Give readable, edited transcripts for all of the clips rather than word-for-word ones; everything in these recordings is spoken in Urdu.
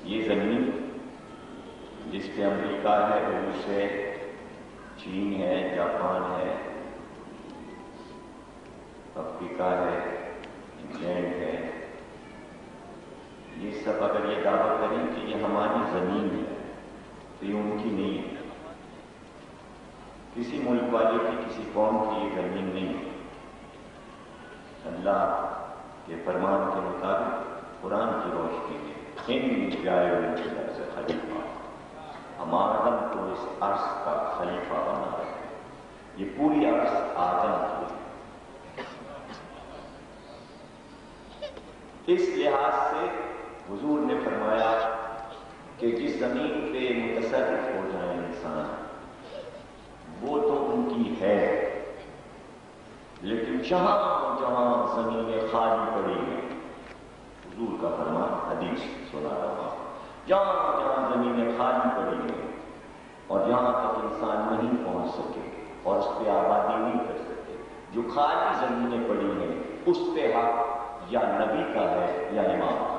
یہ زمین جس پہ امریکہ ہے، روس ہے، چین ہے، جاپان ہے، افریقہ ہے، انگلینڈ ہے، یہ سب اگر یہ دعویٰ کریں کہ یہ ہماری زمین ہے تو یہ ان کی نہیں ہے. کسی ملک والے کی، کسی قوم کی یہ زمین نہیں ہے. اللہ کے فرمان کے مطابق قرآن کی روشنی میں ان جائے سے خلیفہ، ہم آدم کو اس عرض کا خلیفہ بنا رہے ہیں. یہ پوری عرض آدم کی ہے. اس لحاظ سے حضور نے فرمایا کہ جس زمین پہ متصرف ہو جائے انسان وہ تو ان کی ہے، لیکن جہاں جہاں زمینیں خالی پڑی ہیں، حضور کا فرمان حدیث سنا رہا، جہاں جہاں زمینیں خالی پڑی ہیں اور جہاں تک انسان نہیں پہنچ سکے اور اس پہ آبادی نہیں کر سکے، جو خالی زمینیں پڑی ہیں اس پہ حق یا نبی کا ہے یا امام کا.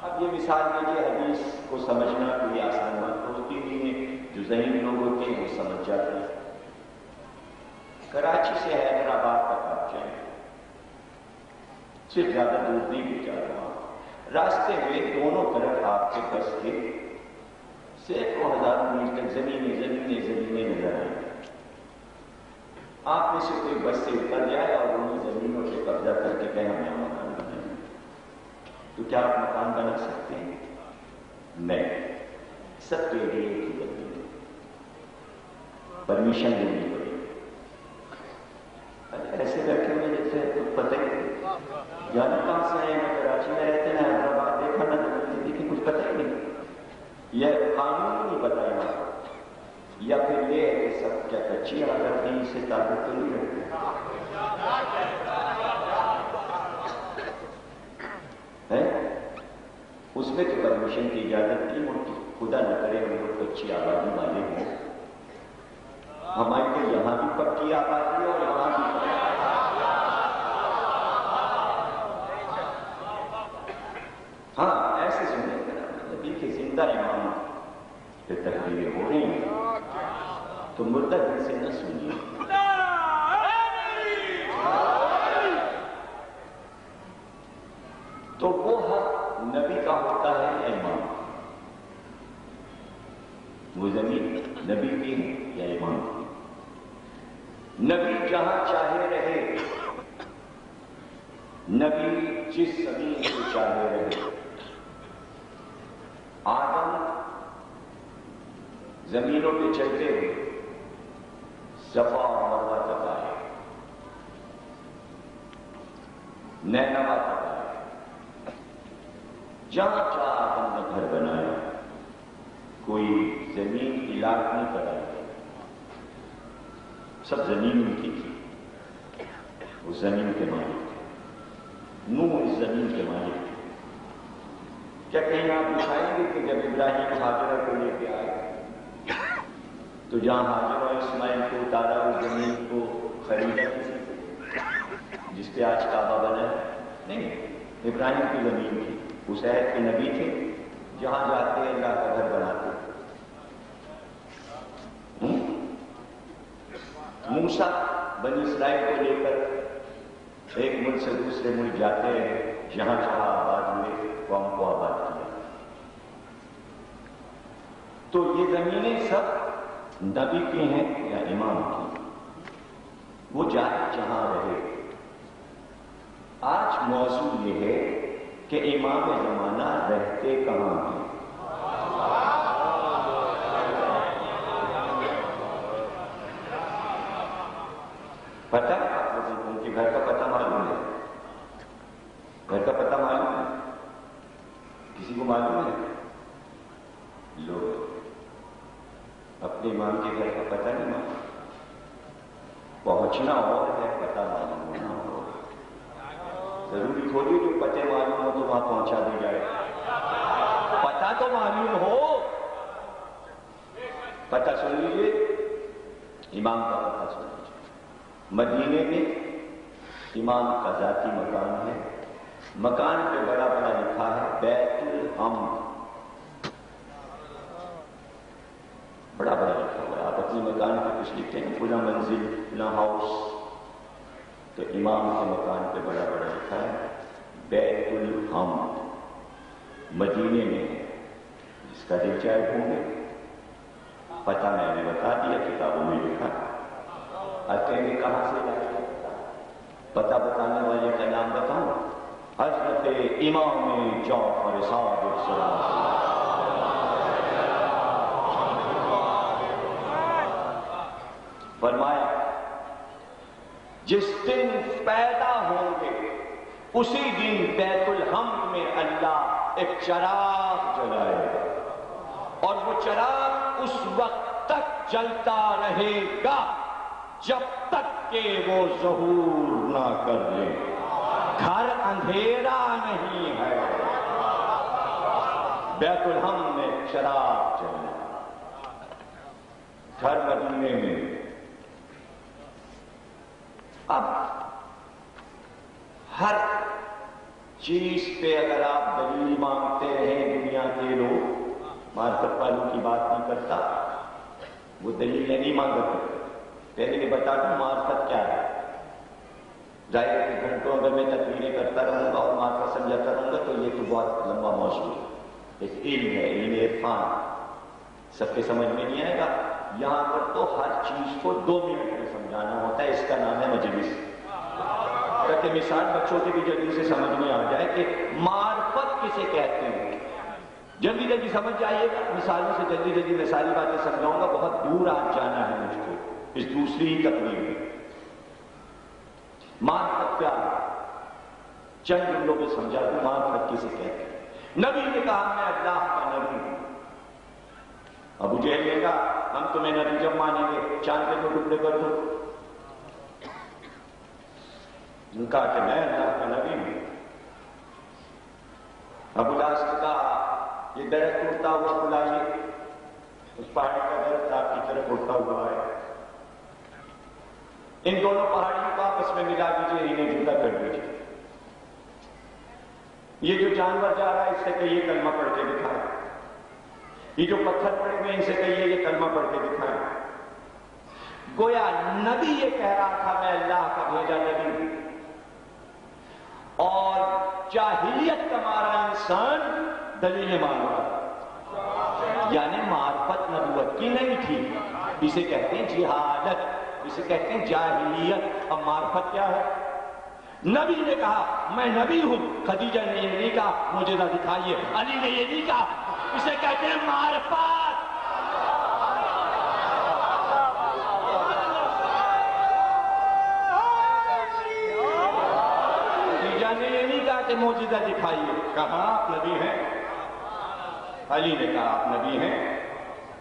اب یہ مثال دیجیے، حدیث کو سمجھنا کوئی آسان بات ہوتی نہیں ہے. جو ذہین لوگ ہوتے ہیں وہ سمجھ جاتے ہیں. کراچی سے حیدرآباد تک آپ جائیں، صرف زیادہ دور نہیں بھی جا رہا، راستے میں دونوں طرف آپ کے بس کے سینکڑوں ہزاروں میل تک زمینیں زمینیں زمینیں نظر آئیں. آپ میں سے کوئی بس سے اتر جائے اور انہیں زمینوں سے قبضہ کر کے کہیں ہم یہاں مکان بنائیں، تو کیا آپ مکان بنا سکتے ہیں؟ نہیں. سب کے لیے ایک ہی زمین ہے، پرمیشن لینی پڑے. ایسے بیٹھے ہوئے جیسے تو پتہ ہی نہیں جانا کہاں سے آئے. میں کراچی میں رہتے ہیں، حیدرآباد دیکھا نہ دیکھیں، کچھ پتہ ہی نہیں. یہ قانون نہیں پتہ ہے، یا پھر یہ ہے کہ سب کیا کچی عادت نہیں، اسے تعلق تو نہیں رکھتے. اس میں تو پرمیشن کی اجازت نہیں ہوتی. خدا نہ کرے ہم لوگ کچی آبادی والے ہوں. ہمارے تو یہاں بھی پکی آبادی ہے اور یہاں بھی پکی. ہاں ایسے سنیں نبی کے زندہ امام پہ تقریریں ہو رہی ہیں تو مردہ دل سے نہ سنیے. تو وہ حق نبی کا ہوتا ہے یا امام؟ وہ زمین نبی کی ہے یا امام کی؟ نبی جہاں چاہے رہے، نبی جس زمین کو چاہے رہے. آدم زمینوں پہ چلتے ہوئے صفا اور مروہ تک آئے، نینوا تک آئے. جہاں جہاں آدم نے گھر بنایا کوئی زمین کی لاٹ نہیں کرائی، سب زمین ان کی تھی. وہ زمین کے مالک تھے. نوح اس زمین کے مالک تھے. کیا کہیں آپ دکھائیں گے کہ جب ابراہیم ہاجرہ کو لے کے آئے تو جہاں ہاجرہ اور اسماعیل کو اتارا اس زمین کو خریدا کسی سے جس پہ آج کعبہ بنا ہے؟ نہیں، ابراہیم کی زمین تھی. اس عہد کے نبی تھے، جہاں جاتے اللہ کا گھر بناتے. موسیٰ بنی اسرائیل کو لے کر ایک ملک سے دوسرے ملک جاتے ہیں، جہاں جہاں آباد ہوئے قوم کو آباد کیا. تو یہ زمینیں سب نبی کی ہیں یا امام کی؟ وہ جائے جہاں رہے. آج موضوع یہ ہے کہ امام زمانہ رہتے کہاں ہیں. پتہ آپ لوگوں کو کہ گھر کا پتہ معلوم ہے؟ گھر کا پتہ معلوم ہے؟ کسی کو معلوم ہے؟ لوگ اپنے امام کے گھر کا پتہ نہیں معلوم. پہنچنا اور ہے، پتہ معلوم ہونا اور. ضروری تھوڑی جو پتے معلوم ہو تو وہاں پہنچا دی جائے. پتہ تو معلوم ہو. پتہ سن لیجیے، امام کا پتہ سن لیجیے. مدینے میں امام کا ذاتی مکان ہے، مکان پہ بڑا بڑا لکھا ہے بیت الحمد، بڑا بڑا لکھا ہوا ہے۔ آپ اپنی مکان پہ کچھ لکھتے ہیں پورا منزل پورا ہاؤس، تو امام کے مکان پہ بڑا بڑا لکھا ہے بیت الحمد، مدینے میں ہے، جس کا دل چاہے ڈھونڈے۔ پتہ میں نے بتا دیا، کتابوں میں لکھا۔ اکیلے کہاں سے لائے؟ پتہ بتانے والے کا نام بتاؤں؟ حضرت امام جعفر صادق صلی اللہ علیہ وسلم۔ فرمایا جس دن پیدا ہوں گے اسی دن بیت الحمد میں اللہ ایک چراغ جلائے گا، اور وہ چراغ اس وقت تک جلتا رہے گا جب تک کہ وہ ظہور نہ کر لے۔ گھر اندھیرا نہیں ہے، بیت الحمد میں چراغ جلنا، گھر مدینے میں۔ اب ہر چیز پہ اگر آپ دلیل مانگتے رہیں، دنیا کے لوگ، معرفت والوں کی بات نہیں کرتا، وہ دلیل نہیں مانگتے۔ پہلے یہ بتا دوں معرفت کیا ہے۔ ظاہر ہے کہ گھنٹوں اگر میں تقریریں کرتا رہوں گا اور معرفت سمجھاتا رہوں گا تو یہ تو بہت لمبا موضوع ہے۔ ایک علم ہے، علم عرفان، سب کے سمجھ میں نہیں آئے گا۔ یہاں پر تو ہر چیز کو 2 منٹ میں سمجھانا ہوتا ہے، اس کا نام ہے مجلس۔ تاکہ مثال بچوں کے بھی جلدی سے سمجھ میں آ جائے کہ معرفت کسے کہتے ہیں، جلدی جلدی سمجھ جائیے گا۔ مثالوں سے جلدی جلدی میں ساری باتیں سمجھاؤں گا، بہت دور آج جانا ہے مجھ کو اس دوسری ہی تقریر میں۔ معرفت کیا ہے؟ چند جملوں میں سمجھا دوں معرفت کسے کہتے ہیں۔ نبی نے کہا میں اللہ کا نبی ہوں۔ ابو جہل نے کہا ہم تمہیں نبی جب مانیں گے چاند کے 2 ٹکڑے کر دو۔ ان کہا کہ میں اللہ کا نبی ہوں۔ ابو لاس نے کہا یہ درخت اڑتا ہوا بلائیے، اس پہاڑی کا درخت آپ کی طرف اڑتا ہوا ہے، ان دونوں پہاڑیوں کو آپس میں ملا دیجیے، انہیں جدا کر دیجیے۔ یہ جو جانور جا رہا ہے اس سے کہیے کلمہ پڑھ کے دکھائے، یہ جو پتھر پڑے ہوئے ان سے کہیے یہ کلمہ پڑھ کے دکھائے۔ گویا نبی یہ کہہ رہا تھا میں اللہ کا بھیجا نبی ہوں، اور جاہلیت کا مارا انسان دلیلیں مانگ رہا، یعنی معرفت نبوت کی نہیں تھی، اسے کہتے ہیں جہالت، اسے کہتے ہیں جاہلیت۔ اب معرفت کیا ہے؟ نبی نے کہا میں نبی ہوں، خدیجہ نے یہ نہیں کہا معجزہ دکھائیے، علی نے یہ نہیں کہا، اسے کہتے ہیں معرفت۔ خدیجہ نے یہ نہیں کہا کہ معجزہ دکھائیے، کہا آپ نبی ہیں۔ علی نے کہا آپ نبی ہیں،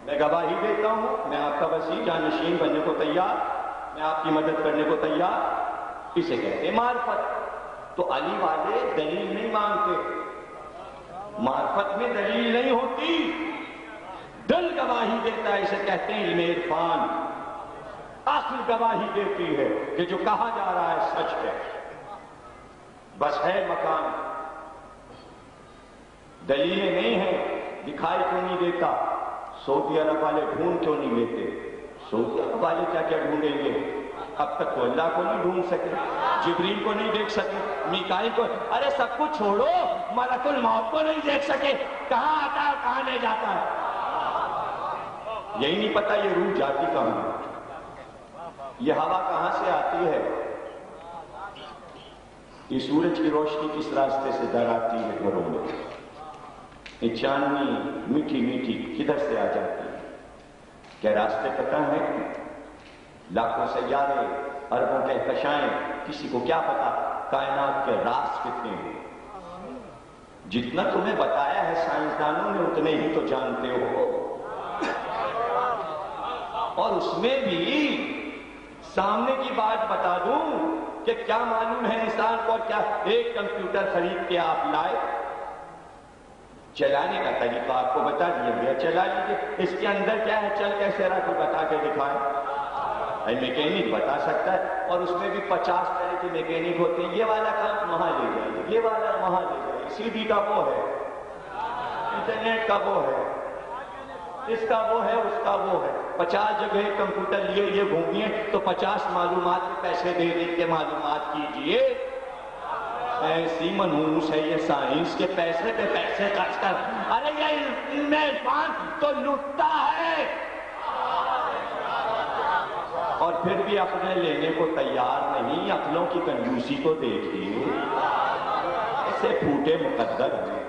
میں گواہی دیتا ہوں میں آپ کا وسیع جانشین بننے کو تیار، میں آپ کی مدد کرنے کو تیار، اسے کہتے ہیں معرفت۔ تو علی والے دلیل نہیں مانگتے، معرفت میں دلیل نہیں ہوتی، دل گواہی دیتا ہے، اسے کہتے ہیں علم عرفان۔ عقل گواہی دیتی ہے کہ جو کہا جا رہا ہے سچ ہے، بس ہے مکان، دلیلیں نہیں ہیں، دکھائی کیوں نہیں دیتا؟ سعودی عرب والے ڈھونڈ کیوں نہیں لیتے؟ سعودی عرب والے کیا کیا ڈھونڈیں گے؟ اب تک تو اللہ کو نہیں ڈھونڈ سکے، جبریل کو نہیں دیکھ سکے، میکائیل کو، ارے سب کچھ چھوڑو، ملک الموت کو نہیں دیکھ سکے، کہاں آتا ہے کہاں لے جاتا ہے؟ یہی نہیں پتا یہ روح جاتی کہاں ہے، یہ ہوا کہاں سے آتی ہے، یہ سورج کی روشنی کس راستے سے در آتی ہے گھروں میں، یہ چاندنی میٹھی میٹھی کدھر سے آ جاتی ہے؟ کیا راستے پتہ ہیں؟ لاکھوں سیارے، اربوں کہکشائیں، کسی کو کیا پتا کائنات کے راز کتنے ہیں؟ جتنا تمہیں بتایا ہے سائنسدانوں نے اتنے ہی تو جانتے ہو، اور اس میں بھی سامنے کی بات بتا دوں کہ کیا معلوم ہے انسان کو، کیا ایک کمپیوٹر خرید کے آپ لائے، چلانے کا طریقہ آپ کو بتا دیا گیا، چلا لیجیے، اس کے اندر کیا ہے چل کیسے رہا کوئی بتا کے دکھائے؟ میکینک بتا سکتا ہے، اور اس میں بھی 50 طرح کے میکینک ہوتے ہیں، یہ والا کام وہاں لے جائیے، یہ والا وہاں لے جائے، سی ڈی کا وہ ہے، انٹرنیٹ کا وہ ہے، اس کا وہ ہے، اس کا وہ ہے، 50 جگہ کمپیوٹر لیے یہ گھومیے تو 50 معلومات کے پیسے دے دے کے معلومات کیجئے۔ ایسی منحوس ہے یہ سائنس کے پیسے پہ پیسے خرچ کر، ارے یہ علم عرفان تو لٹتا ہے، اور پھر بھی اپنے لینے کو تیار نہیں۔ عقلوں کی کنجوسی کو دیکھیے، ایسے پھوٹے مقدر ہیں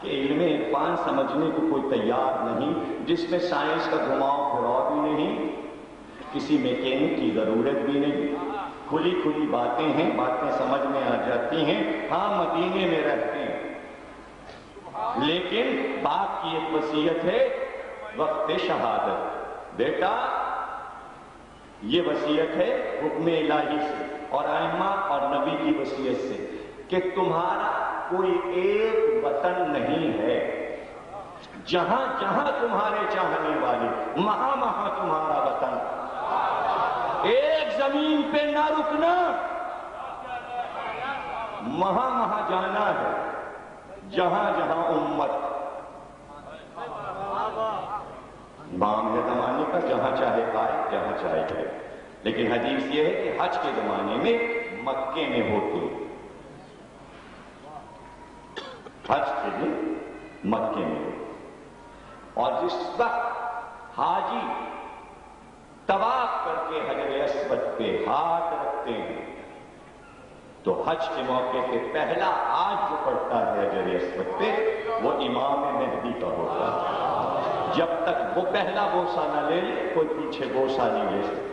کہ علم عرفان سمجھنے کو کوئی تیار نہیں، جس میں سائنس کا گھماؤ پھراؤ بھی نہیں، کسی میکینک کی ضرورت بھی نہیں، کھلی کھلی باتیں ہیں، باتیں سمجھ میں آ جاتی ہیں۔ ہاں مدینے میں رہتے ہیں، لیکن باپ کی ایک وصیت ہے وقت شہادت، بیٹا یہ وصیت ہے حکم الہی سے اور ائمہ اور نبی کی وصیت سے کہ تمہارا کوئی ایک وطن نہیں ہے، جہاں جہاں تمہارے چاہنے والے وہاں وہاں تمہارا وطن، ایک زمین پہ نہ رکنا، وہاں وہاں جانا ہے، جہاں جہاں امت، امام ہے زمانے کا، جہاں چاہے آئے جہاں چاہے جائے۔ لیکن حدیث یہ ہے کہ حج کے زمانے میں مکے میں ہوتے، حج کے دن مکے میں ہوتے، اور جس وقت حاجی طواف کر کے حجر اسود پہ ہاتھ رکھتے ہیں تو حج کے موقع پہ پہلا ہاتھ جو پڑتا ہے حجر اسود پہ وہ امام مہدی کا ہوتا ہے۔ جب تک وہ پہلا بوسہ نہ لے لے کوئی پیچھے بوسہ نہیں لے سکتا۔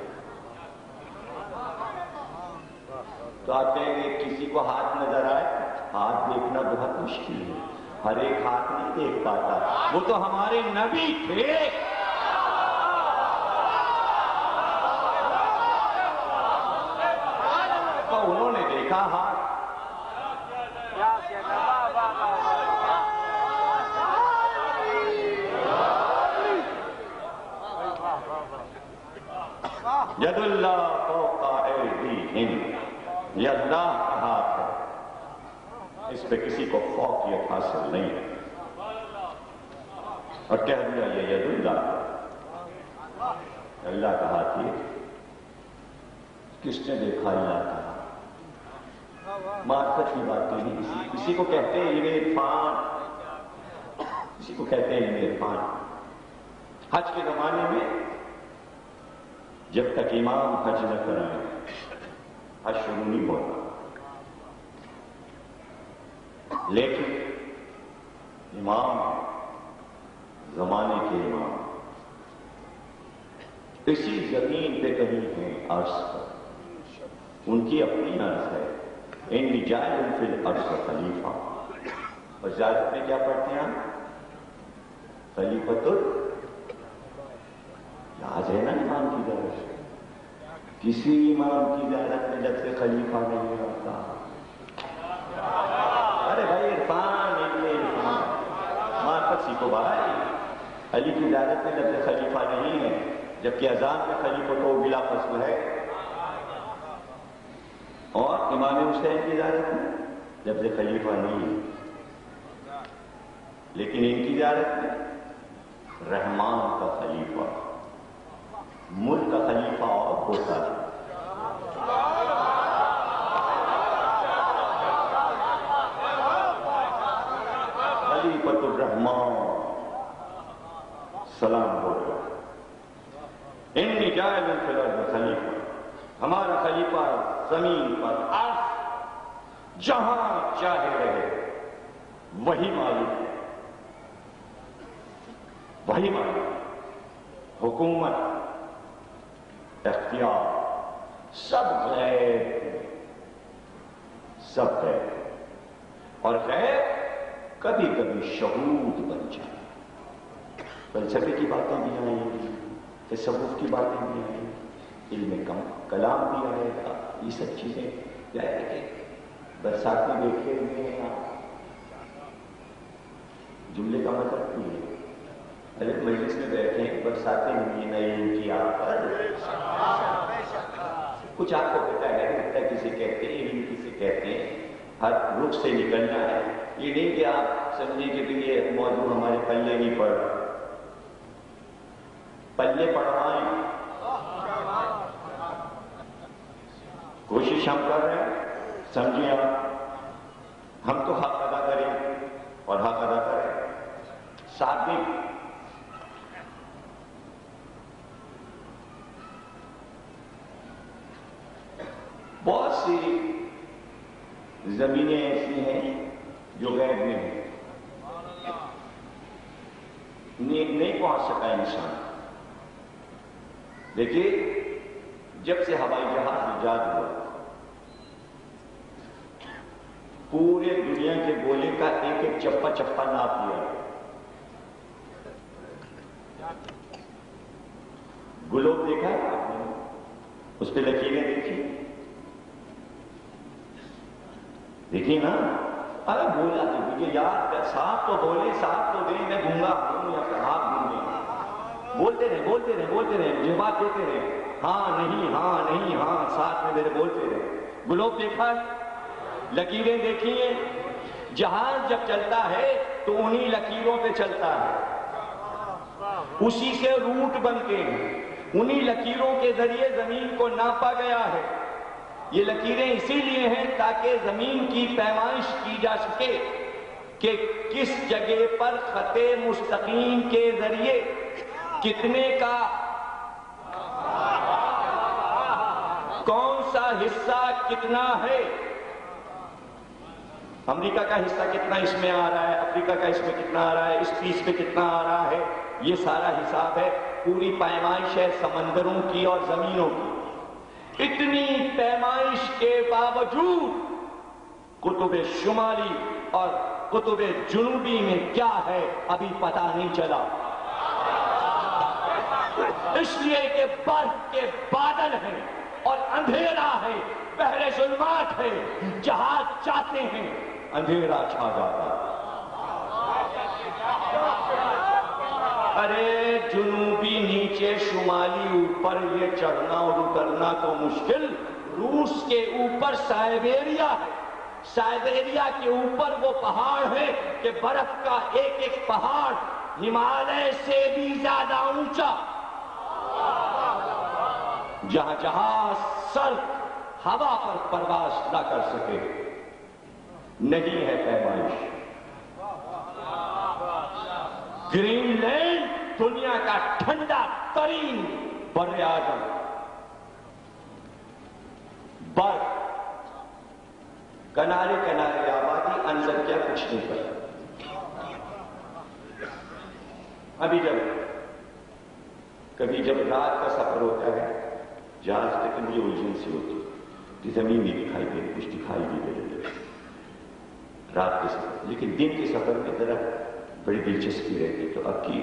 تو آپ کہیں گے کسی کو ہاتھ نظر آئے، ہاتھ دیکھنا بہت مشکل ہے، ہر ایک ہاتھ نہیں دیکھ پاتا، وہ تو ہمارے نبی تھے۔ تو انہوں نے دیکھا ہاتھ، ید اللہ فوق ایدیہم، یہ اللہ کا ہاتھ ہے، اس پہ کسی کو فوقیت حاصل نہیں ہے، اور کہہ دیا یہ ید اللہ، اللہ کا ہاتھ یہ، کس نے دیکھا اللہ کا ہاتھ؟ معرفت کی باتیں نہیں، کسی کو کہتے ہیں علم عرفان، کسی کو کہتے ہیں علم عرفان۔ حج کے زمانے میں جب تک امام حج نہ کرائیں حج شروع نہیں ہوتا، لیکن امام زمانے کے امام اسی زمین پہ کہیں ہیں عرض پر، ان کی اپنی عرض ہے، انی جاعل فی الارض خلیفہ، اور زیادت میں کیا پڑھتے ہیں خلیفۃ، یاد ہے نا امام کی زیارت، کسی امام کی زیارت میں جب سے خلیفہ نہیں ہوتا، ارے بھائی عرفان معرفت سیکھو بھائی، علی کی زیارت میں جب سے خلیفہ نہیں ہے، جبکہ اذان میں خلیفہ تو بلا فصل ہے، اور امام حسین کی زیارت میں جب سے خلیفہ نہیں ہے، لیکن ان کی زیارت میں رحمان کا خلیفہ، ملک کا خلیفہ اور ہوتا ہے۔ خلیفۃ الرحمان سلام ہو گیا، انی جاعل فی الارض خلیفہ، ہمارا خلیفہ زمین پر عرض جہاں چاہے رہے، وہی مالک ہے، وہی مالک، حکومت اختیار سب غیب ہے، سب غیب، اور غیب کبھی کبھی شہود بن جائے، فلسفے کی باتیں بھی آئیں، تصوف کی باتیں بھی آئیں، علم کلام بھی آئے گا، یہ سب چیزیں کہ برسات میں دیکھے ہوئے ہیں آپ، جملے کا مطلب نہیں ہے، ارے مجلس میں بیٹھے ہیں، برساتیں ہوئی نہیں ان کی آپ پر، کچھ آپ کو پتا ہے، کسی کہتے ہیں علم کسی کہتے ہیں، ہر رخ سے نکلنا ہے. یہ نہیں کہ آپ سمجھیں کہ یہ موضوع ہمارے پلے نہیں پڑ رہا. پلے پڑھوائیں، کوشش ہم کر رہے ہیں. سمجھیں آپ، ہم تو حق ادا کریں اور حق ادا کریں. ساتویں بہت سی زمینیں ایسی ہیں جو غیب میں ہیں، نہیں پہنچ سکا انسان. دیکھیے، جب سے ہوائی جہاز ایجاد ہوا، پورے دنیا کے گولے کا ایک ایک چپا چپا ناپ لیا. گلوب دیکھا ہے آپ نے؟ اس پہ لکیریں دیکھی؟ دیکھیے نا. ارے بولا تو مجھے یاد کر، صاحب تو بولے، صاحب تو دیں، میں گونگا ہوں یا پھر آپ گونگے. بولتے رہے بولتے رہے بولتے رہے، مجھے بات دیتے رہے، ہاں نہیں ہاں نہیں ہاں، ساتھ میں میرے بولتے رہے. گلوب دیکھا ہے؟ لکیریں دیکھی ہیں؟ جہاز جب چلتا ہے تو انہی لکیروں پہ چلتا ہے، اسی سے روٹ بنتے ہیں، انہی لکیروں کے ذریعے زمین کو ناپا گیا ہے. یہ لکیریں اسی لیے ہیں تاکہ زمین کی پیمائش کی جا سکے کہ کس جگہ پر خط مستقیم کے ذریعے کتنے کا کون سا حصہ کتنا ہے. امریکہ کا حصہ کتنا اس میں آ رہا ہے، افریقہ کا اس میں کتنا آ رہا ہے، اس پیس میں کتنا آ رہا ہے. یہ سارا حساب ہے. پوری پیمائش ہے سمندروں کی اور زمینوں کی. اتنی پیمائش کے باوجود قطب شمالی اور قطب جنوبی میں کیا ہے ابھی پتہ نہیں چلا. اس لیے کہ برف کے بادل ہیں اور اندھیرا ہے، بحر ظلمات ہے. جہاز چاہتے ہیں اندھیرا چھا جاتا. ارے جنوبی نیچے، شمالی اوپر، یہ چڑھنا اور اترنا تو مشکل. روس کے اوپر سائبیریا ہے، سائبیریا کے اوپر وہ پہاڑ ہے کہ برف کا ایک ایک پہاڑ ہمالیہ سے بھی زیادہ اونچا، جہاں جہاز سرد ہوا پر پرواز نہ کر سکے. نہیں ہے پیمائش. گرین لینڈ دنیا کا ٹھنڈا ترین بر اعظم، برف، کنارے کنارے آبادی، اندر کیا کچھ نہیں کرتا. ابھی کبھی جب رات کا سفر ہوتا ہے جہاز تک مجھے الجھن سی ہوتی کہ زمین بھی دکھائی دے، کچھ دکھائی بھی دے رات کے سفر. لیکن دن کے سفر میں ذرا بڑی دلچسپی رہتی. تو اب کی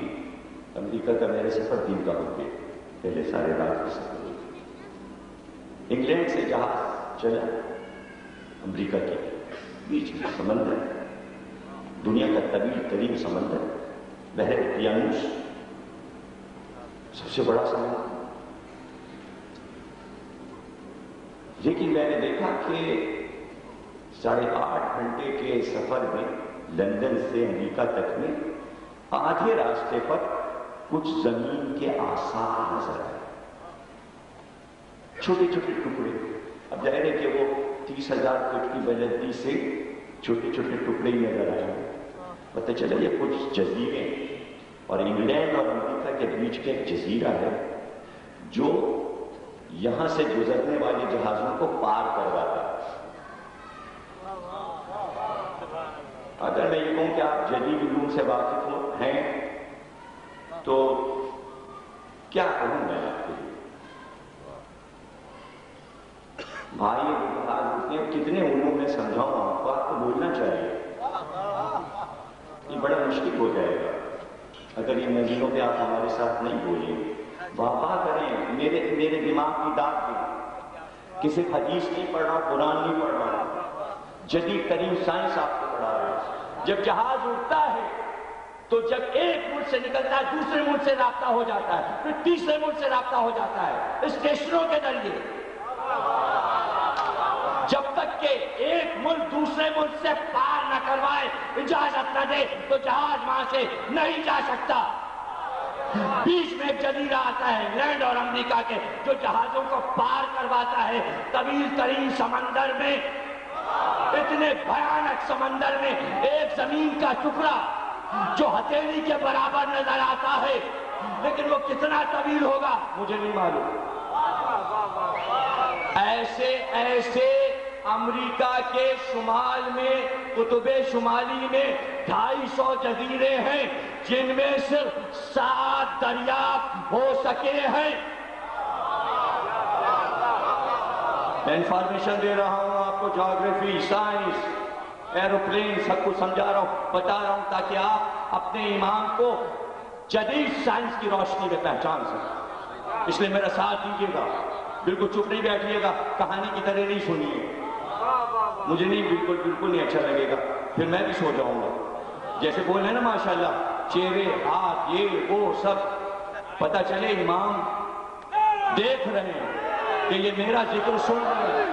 امریکہ کا میرا سفر دن کا ہو گیا، پہلے سارے رات کے سفر ہوتے. انگلینڈ سے جہاز چلا امریکہ کے بیچ میں سمندر، دنیا کا طویل ترین سمندر، بحر اقیانوس، سب سے بڑا سمندر. لیکن میں نے دیکھا کہ 8.5 گھنٹے کے سفر میں لندن سے امریکہ تک میں آدھے راستے پر کچھ زمین کے آثار نظر آئے، چھوٹے چھوٹے ٹکڑے. اب ظاہر ہے کہ وہ 30,000 فٹ کی بلندی سے چھوٹے چھوٹے ٹکڑے ہی نظر آئے. پتہ چلا یہ کچھ جزیرے، اور انگلینڈ اور امریکہ کے بیچ کے ایک جزیرہ ہے جو یہاں سے گزرنے والے جہازوں کو پار کرواتا ہے. اگر میں یہ کہوں کہ آپ جدید علوم سے واقف ہیں تو کیا کہوں میں آپ کے لیے؟ بھائی جہاز ہوتے ہیں، کتنے علوم میں سمجھاؤں آپ کو؟ آپ کو بولنا چاہیے. یہ بڑا مشکل ہو جائے گا اگر یہ منزلوں پہ آپ ہمارے ساتھ نہیں بولیں. وفا کریں، میرے دماغ کی داد دیں کہ صرف حدیث نہیں پڑھ رہا، قرآن نہیں پڑھ رہا، جدید ترین سائنس آپ کو پڑھا رہا ہے. جب جہاز اڑتا ہے تو جب ایک ملک سے نکلتا ہے دوسرے ملک سے رابطہ ہو جاتا ہے، پھر تیسرے ملک سے رابطہ ہو جاتا ہے اسٹیشنوں کے ذریعے. جب تک کہ ایک ملک دوسرے ملک سے پار نہ کروائے، اجازت نہ دے تو جہاز وہاں سے نہیں جا سکتا۔ بیچ میں ایک جزیرہ آتا ہے انگلینڈ اور امریکہ کے، جو جہازوں کو پار کرواتا ہے طویل ترین سمندر میں، اتنے بھیانک سمندر میں ایک زمین کا ٹکڑا جو ہتھیلی کے برابر نظر آتا ہے، لیکن وہ کتنا طویل ہوگا مجھے نہیں معلوم۔ ایسے امریکہ کے شمال میں، قطب شمالی میں 250 جزیرے ہیں جن میں صرف 7 دریافت ہو سکے ہیں۔ میں انفارمیشن دے رہا ہوں آپ کو، جغرافی، سائنس، ایروپلین سب کچھ سمجھا رہا ہوں، بتا رہا ہوں تاکہ آپ اپنے ایمان کو جدید سائنس کی روشنی میں پہچان سکیں۔ اس لیے میرا ساتھ دیجیے گا، بالکل چپ نہیں بیٹھیے گا، کہانی کی طرح نہیں سنیے، مجھے نہیں بالکل نہیں اچھا لگے گا، پھر میں بھی سو جاؤں گا۔ جیسے بولے نا ماشاءاللہ، چہرے، ہاتھ، یہ وہ سب پتہ چلے امام دیکھ رہے ہیں کہ یہ میرا ذکر سن رہے ہیں۔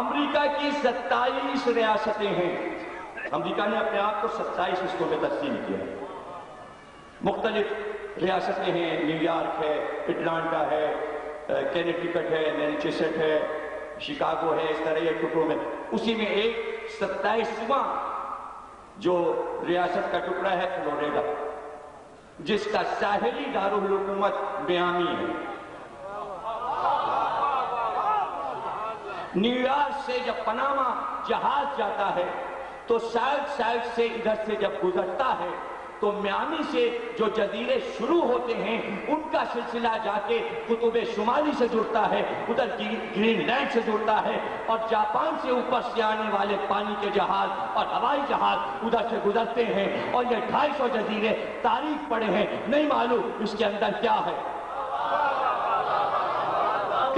امریکہ کی 27 ریاستیں ہیں۔ امریکہ نے اپنے آپ کو 27 حصوں میں تقسیم کیا ہے۔ مختلف ریاستیں ہیں، نیو یارک ہے، اٹلانٹا ہے، کینیکٹیکٹ ہے، مینچسٹر ہے، شکاگو ہے، اس طرح یہ ٹکڑوں میں، اسی میں ایک 27واں جو ریاست کا ٹکڑا ہے فلوریڈا، جس کا ساحلی دارالحکومت میامی ہے۔ نیو یارک سے جب پاناما جہاز جاتا ہے تو سائڈ سے ادھر سے جب گزرتا ہے تو میامی سے جو جزیرے شروع ہوتے ہیں ان کا سلسلہ جا کے قطب شمالی سے جڑتا ہے، ادھر گرین لینڈ سے جڑتا ہے، اور جاپان سے اوپر سے آنے والے پانی کے جہاز اور ہوائی جہاز ادھر سے گزرتے ہیں، اور یہ 250 جزیرے تاریخ پڑے ہیں، نہیں معلوم اس کے اندر کیا ہے۔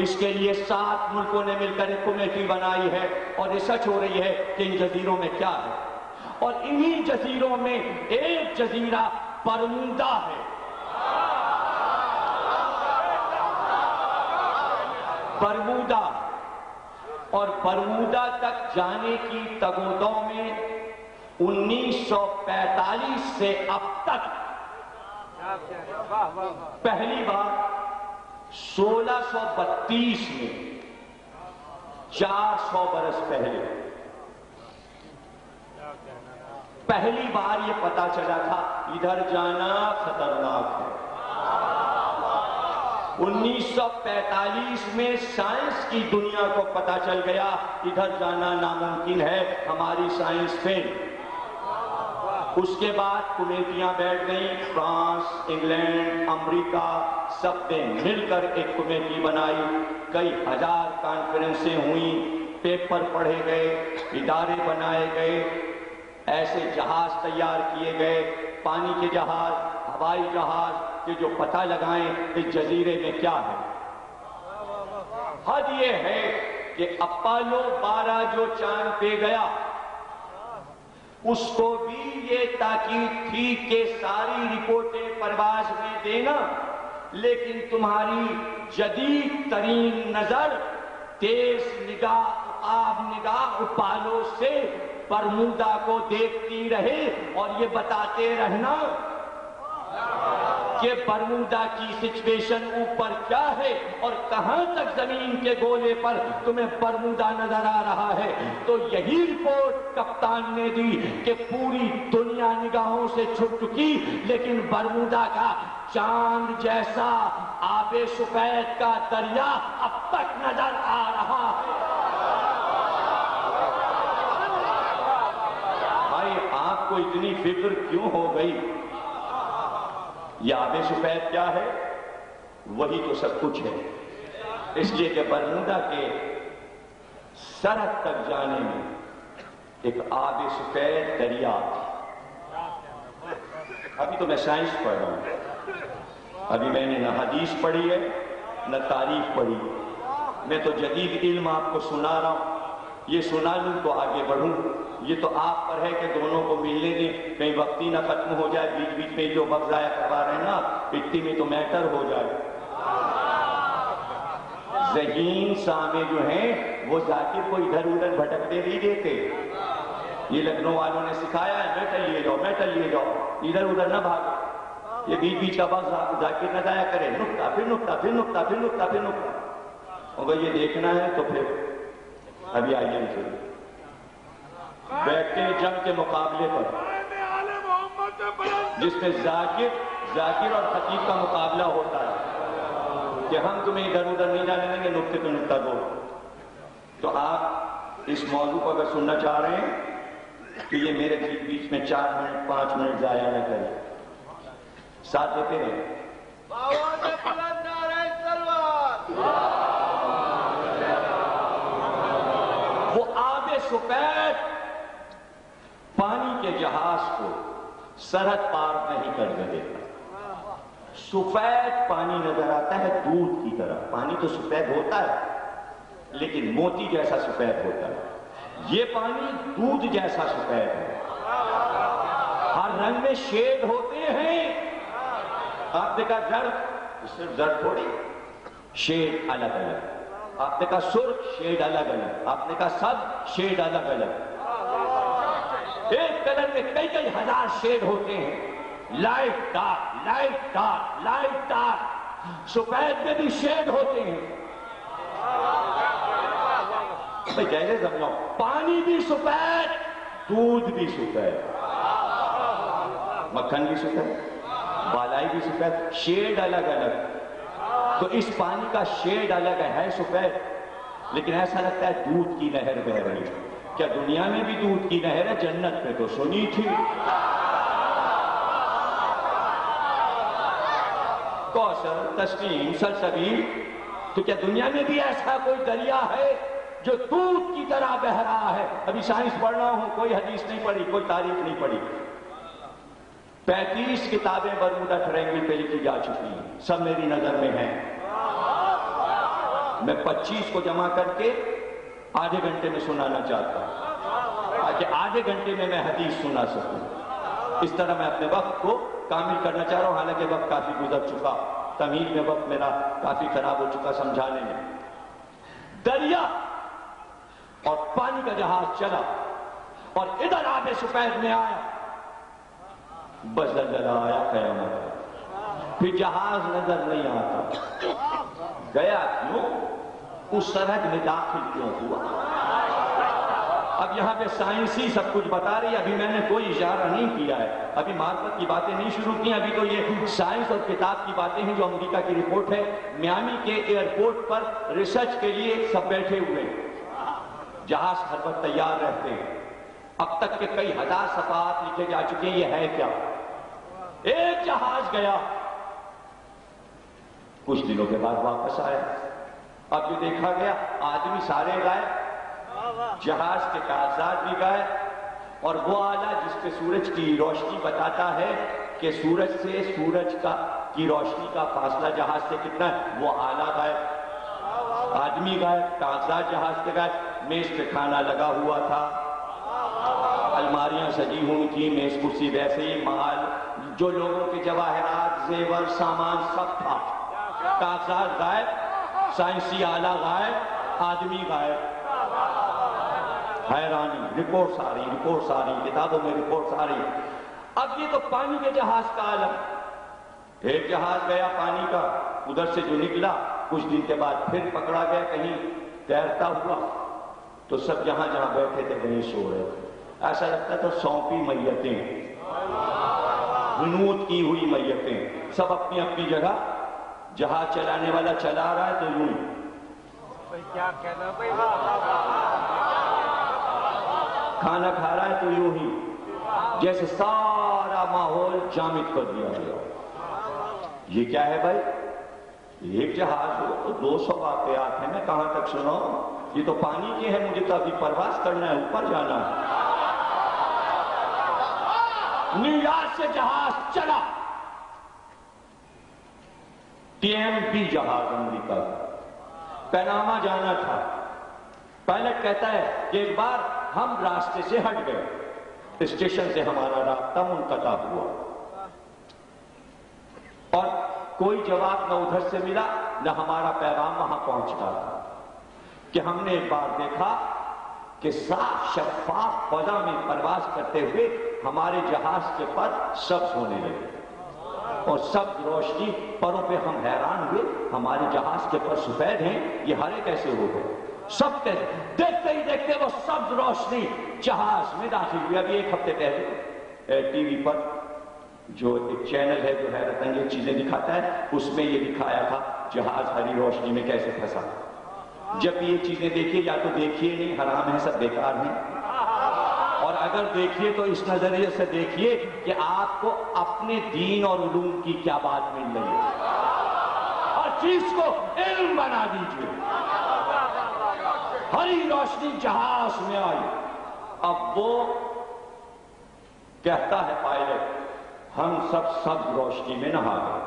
اس کے لیے 7 ملکوں نے مل کر ایک کمیٹی بنائی ہے اور ریسرچ ہو رہی ہے کہ ان جزیروں میں کیا ہے، اور انہی جزیروں میں ایک جزیرہ برمودا ہے۔ برمودا، اور برمودا تک جانے کی تگ و دو میں 1945 سے اب تک پہلی بار 1632 میں 400 برس پہلے پہلی بار یہ پتا چلا تھا ادھر جانا خطرناک ہے۔ 1945 میں سائنس کی دنیا کو پتا چل گیا ادھر جانا ناممکن ہے، ہماری سائنس فیل۔ اس کے بعد کمیٹیاں بیٹھ گئیں، فرانس، انگلینڈ، امریکہ، سب نے مل کر ایک کمیٹی بنائی، کئی ہزار کانفرنسیں ہوئیں، پیپر پڑھے گئے، ادارے بنائے گئے، ایسے جہاز تیار کیے گئے، پانی کے جہاز، ہوائی جہاز، کہ جو پتہ لگائیں اس جزیرے میں کیا ہے۔ حد یہ ہے کہ اپولو 12 جو چاند پہ گیا، اس کو بھی یہ تاکید تھی کہ ساری رپورٹیں پرواز میں دینا، لیکن تمہاری جدید ترین نظر، تیز نگاہ، آب نگاہ اپولو سے برمودا کو دیکھتی رہے اور یہ بتاتے رہنا کہ برمودا کی سچویشن اوپر کیا ہے اور کہاں تک زمین کے گولے پر تمہیں برمودا نظر آ رہا ہے۔ تو یہی رپورٹ کپتان نے دی کہ پوری دنیا نگاہوں سے چھپ چکی، لیکن برمودا کا چاند جیسا آب سفید کا دریا اب تک نظر آ رہا ہے۔ بھائی آپ کو اتنی فکر کیوں ہو گئی؟ یہ آب سفید کیا ہے؟ وہی تو سب کچھ ہے، اس لیے کہ برمودا کے سرحد تک جانے میں ایک آب سفید دریا تھی۔ ابھی تو میں سائنس پڑھ رہا ہوں، ابھی میں نے نہ حدیث پڑھی ہے نہ تاریخ پڑھی، میں تو جدید علم آپ کو سنا رہا ہوں، یہ سنا لوں تو آگے بڑھوں۔ یہ تو آپ پر ہے کہ دونوں کو ملنے دیں، کہیں وقتی نہ ختم ہو جائے، بیچ بیچ میں جو وقت ضائع کروا رہے ہیں نا، اتنی میں تو میٹر ہو جائے۔ ذہین سامے جو ہیں وہ ذاکر کو ادھر ادھر بھٹکتے نہیں دیتے. یہ لکھنؤ والوں نے سکھایا ہے بیٹھا لیے جاؤ بیٹھا لیے جاؤ, ادھر ادھر نہ بھاگو. یہ بیچ بیچ کا وقت ذاکر نہ ضائع کرے, نکتہ پھر نکتہ پھر نکتہ پھر نکتہ پھر نکتہ. اگر یہ دیکھنا ہے تو پھر ابھی آئیے بیٹھتے جنگ کے مقابلے پر جس میں ذاکر اور خطیب کا مقابلہ ہوتا ہے کہ ہم تمہیں ادھر ادھر نہیں جانے دیں گے, نکتے پہ نکتہ دو. تو آپ اس موضوع کو اگر سننا چاہ رہے ہیں تو یہ میرے بیچ میں 4 منٹ 5 منٹ ضائع نہ کریں, ساتھ دیتے رہیں. وہ آب سفید پانی کے جہاز کو سرحد پار نہیں کر دے گا. سفید پانی نظر آتا ہے دودھ کی طرح. پانی تو سفید ہوتا ہے لیکن موتی جیسا سفید ہوتا ہے. یہ پانی دودھ جیسا سفید ہے. ہر رنگ میں شیڈ ہوتے ہیں. آپ نے کہا زرد, صرف زرد تھوڑی, شیڈ الگ الگ. آپ نے کہا سرخ, شیڈ الگ الگ. آپ نے کہا سبز, شیڈ الگ الگ. ایک کلر میں کئی کئی ہزار شیڈ ہوتے ہیں. Light dark, light dark, light dark. سفید میں بھی شیڈ ہوتے ہیں. بھائی کیسے سمجھاؤں, پانی بھی سفید, دودھ بھی سفید, مکھن بھی سفید, بالائی بھی سفید, شیڈ الگ الگ. تو اس پانی کا شیڈ الگ ہے سفید, لیکن ایسا لگتا ہے دودھ کی نہر بہ رہی ہے. کیا دنیا میں بھی دودھ کی نہر ہے؟ جنت پہ تو سنی تھی. کوثر, تسنیم, سلسبیل. تو کیا دنیا میں بھی ایسا کوئی دریا ہے جو دودھ کی طرح بہ رہا ہے؟ ابھی سائنس پڑھ رہا ہوں, کوئی حدیث نہیں پڑھی, کوئی تاریخ نہیں پڑھی. 35 کتابیں برمودا ٹرائنگل پہ لکھی جا چکی ہیں, سب میری نظر میں ہیں. میں 25 کو جمع کر کے آدھے گھنٹے میں سنانا چاہتا ہوں تاکہ آدھے گھنٹے میں حدیث سنا سکوں. اس طرح میں اپنے وقت کو کامل کرنا چاہ رہا ہوں, حالانکہ وقت کافی گزر چکا. تمہید میں وقت میرا کافی خراب ہو چکا سمجھانے میں. دریا اور پانی کا جہاز چلا اور ادھر آب سفید میں آیا. بس نظر آیا قیامت. پھر جہاز نظر نہیں آتا. گیا کیوں؟ اس سرحد میں داخل کیوں ہوا؟ اب یہاں پہ سائنسی سب کچھ بتا رہی ہے. ابھی میں نے کوئی اشارہ نہیں کیا ہے, ابھی معرفت کی باتیں نہیں شروع کی. ابھی تو یہ سائنس اور کتاب کی باتیں ہیں جو امریکہ کی رپورٹ ہے. میامی کے ایئرپورٹ پر ریسرچ کے لیے سب بیٹھے ہوئے, جہاز ہر وقت تیار رہتے ہیں. اب تک کے کئی ہزار صفحات لکھے جا چکے ہیں, یہ ہے کیا؟ ایک جہاز گیا, کچھ دنوں کے بعد واپس آیا. اب جو دیکھا گیا, آدمی سارے غائب, جہاز کے کاغذات بھی غائب, اور وہ آلہ جس پہ سورج کی روشنی بتاتا ہے کہ سورج سے سورج کی روشنی کا فاصلہ جہاز سے کتنا ہے, وہ آلہ غائب, آدمی غائب, کاغذات جہاز کے غائب. میز پہ کھانا لگا ہوا تھا, الماریاں سجی ہوئی تھی, میز کرسی ویسے ہی, مال جو لوگوں کے جواہرات, زیور, سامان سب تھا. کاغذات غائب, سائنسی آلہ غائب, آدمی غائب. حیرانی, رپورٹس آ رہی, کتابوں میں رپورٹس آ رہی. اب یہ تو پانی کے جہاز کا عالم. ایک جہاز گیا پانی کا, ادھر سے جو نکلا کچھ دن کے بعد پھر پکڑا گیا کہیں تیرتا ہوا. تو سب جہاں جہاں بیٹھے تھے وہیں سو رہے تھے. ایسا لگتا تھا سونپی میتیں, غنود کی ہوئی میتیں, سب اپنی اپنی جگہ. جہاز چلانے والا چلا رہا ہے تو یوں کیا کہنا, کھانا کھا رہا ہے تو یوں ہی, جیسے سارا ماحول جامد کر دیا گیا. یہ کیا ہے بھائی؟ ایک جہاز ہو تو 200 واقعات ہیں, میں کہاں تک سناؤں؟ یہ تو پانی کے ہے, مجھے تو ابھی پرواز کرنا ہے, اوپر جانا ہے. نیو یارک سے جہاز چلا, TMB جہاز امریکہ کا, پیناما جانا تھا. پائلٹ کہتا ہے کہ ایک بار ہم راستے سے ہٹ گئے, اسٹیشن سے ہمارا رابطہ منقطع ہوا, اور کوئی جواب نہ ادھر سے ملا نہ ہمارا پیغام وہاں پہنچتا تھا کہ ہم نے ایک بار دیکھا کہ صاف شفاف فضا میں پرواز کرتے ہوئے ہمارے جہاز کے پر سبز ہونے لگے اور سبز روشنی پروں پہ ہم حیران ہوئے، ہمارے جہاز کے پر سفید ہیں، یہ ہرے کیسے ہو گئے؟ سب دیکھتے ہی دیکھتے وہ سبز روشنی جہاز میں داخل ہوئی۔ ابھی ایک ہفتے پہلے ٹی وی پر جو ایک چینل ہے جو حیرت انگیز چیزیں دکھاتا ہے، اس میں یہ دکھایا تھا جہاز ہری روشنی میں کیسے پھنسا۔ جب بھی یہ چیزیں دیکھیے یا تو دیکھیے نہیں، حرام ہے، سب بیکار ہیں، اور اگر دیکھیے تو اس نظریے سے دیکھیے کہ آپ کو اپنے دین اور علوم کی کیا بات مل رہی ہے، ہر چیز کو علم بنا دیجیے۔ ہری روشنی جہاز میں آئی، اب وہ کہتا ہے پائلٹ ہم سب سبز روشنی میں نہا گئے،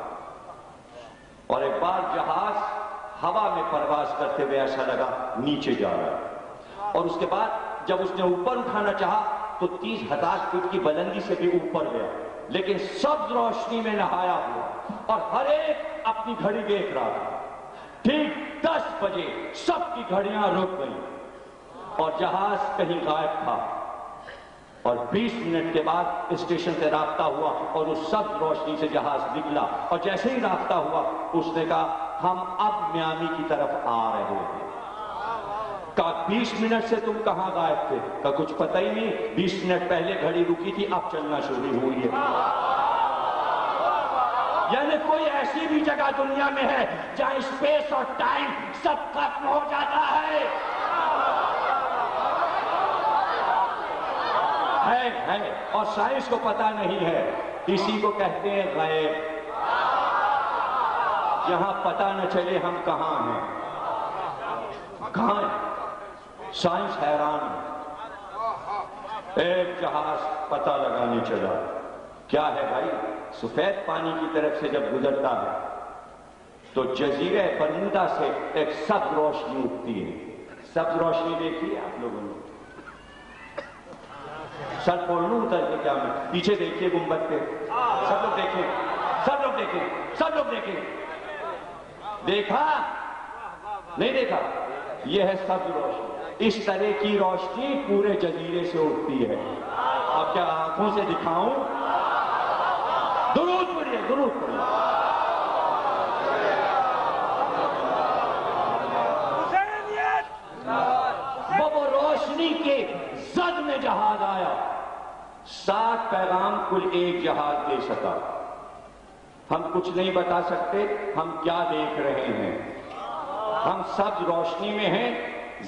اور ایک بار جہاز ہوا میں پرواز کرتے ہوئے ایسا لگا نیچے جا رہا ہے، اور اس کے بعد جب اس نے اوپر اٹھانا چاہا تو 30,000 فٹ کی بلندی سے بھی اوپر گیا، لیکن سبز روشنی میں نہایا ہوا، اور ہر ایک اپنی گھڑی دیکھ رہا تھا۔ ٹھیک 10 بجے سب کی گھڑیاں رک گئیں اور جہاز کہیں غائب تھا، اور 20 منٹ کے بعد اسٹیشن سے رابطہ ہوا اور اس سبز روشنی سے جہاز نکلا، اور جیسے ہی رابطہ ہوا اس نے کہا ہم اب میامی کی طرف آ رہے ہیں۔ کہا 20 منٹ سے تم کہاں غائب تھے؟ کہا کچھ پتہ ہی نہیں، 20 منٹ پہلے گھڑی رکی تھی، اب چلنا شروع ہوئی ہے۔ یعنی کوئی ایسی بھی جگہ دنیا میں ہے جہاں اسپیس اور ٹائم سب ختم ہو جاتا ہے؟ ہے، اور سائنس کو پتہ نہیں ہے، اسی کو کہتے ہیں غیب، جہاں پتہ نہ چلے ہم کہاں ہیں، کہاں ہیں؟ سائنس حیران ہے۔ ایک جہاز پتہ لگانے چلا، کیا ہے بھائی؟ سفید پانی کی طرف سے جب گزرتا ہے تو جزیرہ برمودا سے ایک سبز روشنی اٹھتی ہے۔ سبز روشنی دیکھی ہے آپ لوگوں نے؟ سر پھوڑنوں اتر کے کیا میں پیچھے دیکھیے گنبد پہ، سب لوگ دیکھیں، سب لوگ دیکھیں، سب لوگ دیکھیں۔ دیکھا؟ نہیں دیکھا؟ یہ ہے سبز روشنی۔ اس طرح کی روشنی پورے جزیرے سے اٹھتی ہے۔ اب کیا آنکھوں سے دکھاؤں؟ درود پڑھیے، درود پڑھیے۔ وہ روشنی کے زد میں جہاز آیا، 7 پیغام کل ایک جہاز دے سکا۔ ہم کچھ نہیں بتا سکتے ہم کیا دیکھ رہے ہیں، ہم سبز روشنی میں ہیں،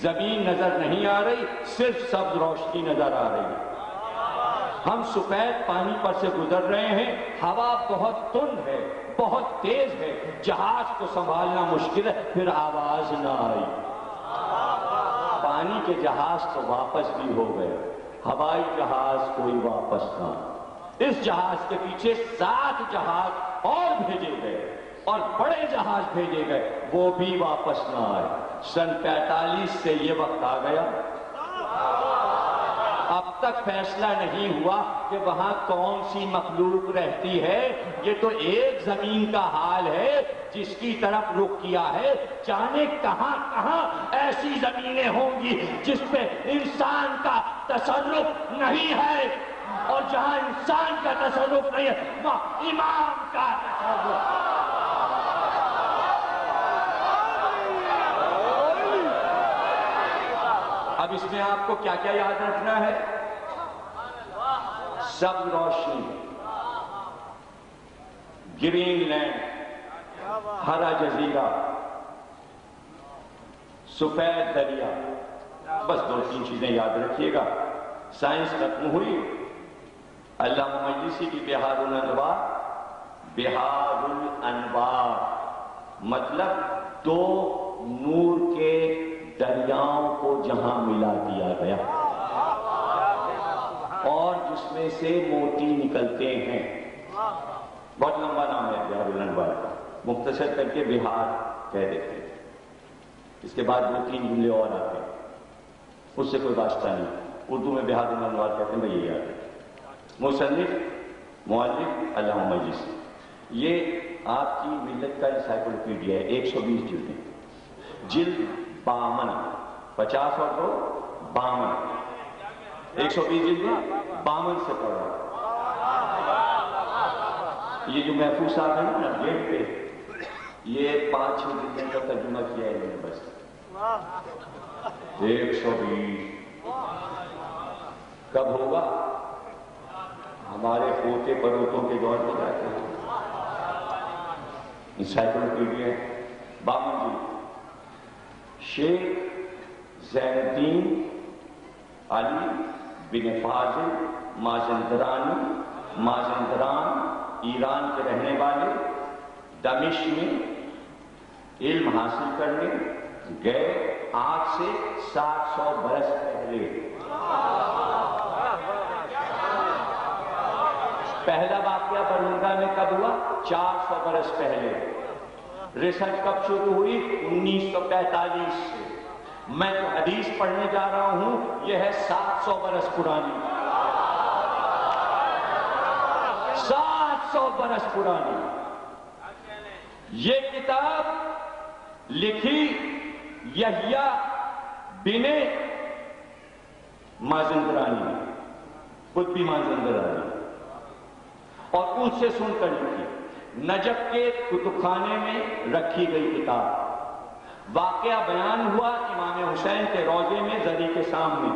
زمین نظر نہیں آ رہی، صرف سبز روشنی نظر آ رہی ہے۔ ہم سفید پانی پر سے گزر رہے ہیں، ہوا بہت تند ہے، بہت تیز ہے، جہاز کو سنبھالنا مشکل ہے، پھر آواز نہ آئی۔ پانی کے جہاز تو واپس بھی ہو گئے، ہوائی جہاز کوئی واپس نہ۔ اس جہاز کے پیچھے 7 جہاز اور بھیجے گئے، اور بڑے جہاز بھیجے گئے، وہ بھی واپس نہ آئے۔ سن 45 سے یہ وقت آ گیا، اب تک فیصلہ نہیں ہوا کہ وہاں کون سی مخلوق رہتی ہے۔ یہ تو ایک زمین کا حال ہے جس کی طرف رخ کیا ہے، جانے کہاں کہاں ایسی زمینیں ہوں گی جس پہ انسان کا تصرف نہیں ہے، اور جہاں انسان کا تصرف نہیں ہے وہاں امام کا تصرف۔ اب اس میں آپ کو کیا کیا یاد رکھنا ہے؟ سبز روشنی، گرین لینڈ، ہرا جزیرہ، سفید دریا، بس 2-3 چیزیں یاد رکھیے گا۔ سائنس ختم ہوئی، علامہ مجلسی کی بحار الانوار، بحار الانوار مطلب 2 نور کے دریاؤں کو جہاں ملا دیا گیا، اور جس میں سے موتی نکلتے ہیں۔ بہت لمبا نام ہے بحار الانوار کا، مختصر کر کے بہار کہہ دیتے ہیں۔ اس کے بعد 2-3 جملے اور آتے ہیں، اس سے کوئی واسطہ نہیں، اردو میں بحار الانوار کہتے ہیں، میں یہ یاد ہے۔ مصنف مؤلف علامہ مجلسی، یہ آپ کی ملت کا انسائکلوپیڈیا ہے، 120 جلدیں، جلد 52، 50 اور 2 52، 120 جلدیں 52 سے پڑھا۔ یہ جو محفوظ صاحب ہے نا گیٹ پہ، یہ 5-6 جلدیں کا ترجمہ کیا ہے انہوں نے بس۔ 120 کب ہوگا؟ ہمارے پوتے پروتوں کے دور میں جاتے ہیں۔ انسائکلوپیڈیا 52 جلد۔ شیخ زین الدین علی بن فاضل مازندران ایران کے رہنے والے، دمشق میں علم حاصل کرنے گئے آج سے 700 برس پہلے۔ پہلا واقعہ برمودا میں کب ہوا؟ 400 برس پہلے۔ ریسرچ کب شروع ہوئی؟ 1945 سے۔ میں جو حدیث پڑھنے جا رہا ہوں یہ ہے 700 برس پرانی، 700 برس پرانی۔ یہ کتاب لکھی یحییٰ بن مازندرانی نے، قطبی مازندرانی، اور ان سے سن کر لکھی۔ نجف کے کتب خانے میں رکھی گئی کتاب۔ واقعہ بیان ہوا امام حسین کے روضے میں زری کے سامنے۔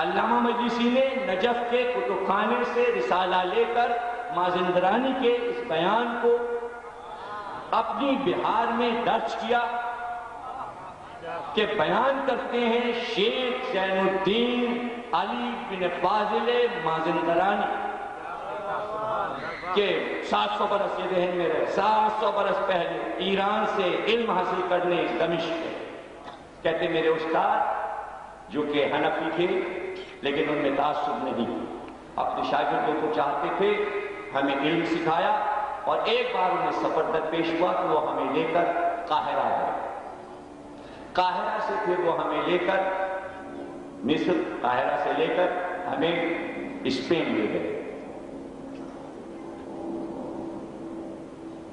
علامہ مجلسی نے نجف کے کتب خانے سے رسالہ لے کر مازندرانی کے اس بیان کو اپنی بہار میں درج کیا کہ بیان کرتے ہیں شیخ زین الدین علی بن فاضل مازندرانی کہ 700 برس، یہ ذہن میں رہے، 700 برس پہلے ایران سے علم حاصل کرنے دمشق میں۔ کہتے میرے استاد جو کہ حنفی تھے لیکن ان میں تعصب نہیں، اپنے شاگردوں کو چاہتے تھے ہمیں علم سکھایا، اور ایک بار انہیں سفر در پیش ہوا کہ وہ ہمیں لے کر قاہرہ گئے۔ قاہرہ سے پھر وہ ہمیں لے کر مصر، قاہرہ سے لے کر ہمیں اسپین لے گئے۔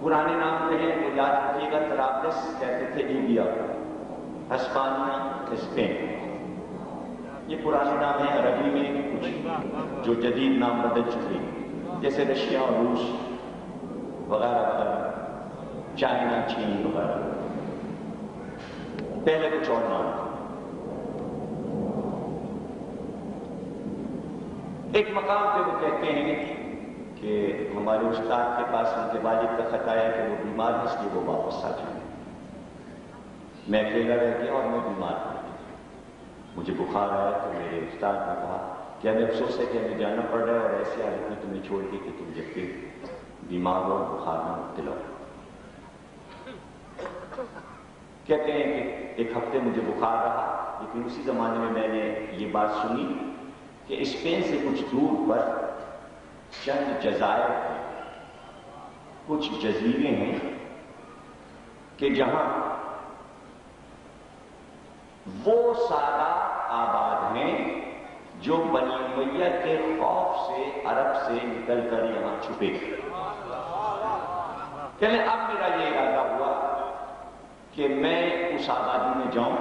پرانے نام رہے تو یاد رکھیے گا، طرابلس کہتے تھے لیبیا، ہسپانیہ اسپین، یہ پرانے نام ہیں۔ عربی میں کچھ جو جدید نام بدل چکے جیسے رشیا اور روس وغیرہ وغیرہ، چائنا، چین وغیرہ، پہلے کچھ اور نام تھا۔ ایک مقام پہ وہ کہتے ہیں کہ ہمارے استاد کے پاس ان کے والد کا خط آیا کہ وہ بیمار ہے، اس لیے وہ واپس آ جائیں۔ میں اکیلا رہ گیا اور میں بیمار پڑ گیا، مجھے بخار آیا تو میرے استاد نے کہا کہ ہمیں افسوس ہے کہ ہمیں جانا پڑ رہا ہے اور ایسی حالت میں تمہیں چھوڑ کے کہ تم جب کہ بیمار ہو بخار میں مبتلا ہو۔ کہتے ہیں کہ ایک ہفتے مجھے بخار رہا، لیکن اسی زمانے میں میں نے یہ بات سنی کہ اسپین سے کچھ دور پر چند جزائر ہیں، کچھ جزیرے ہیں کہ جہاں وہ سادات آباد ہیں جو بنی امیہ کے خوف سے عرب سے نکل کر یہاں چھپے۔ کہنے اب میرا یہ ارادہ ہوا کہ میں اس آبادی میں جاؤں،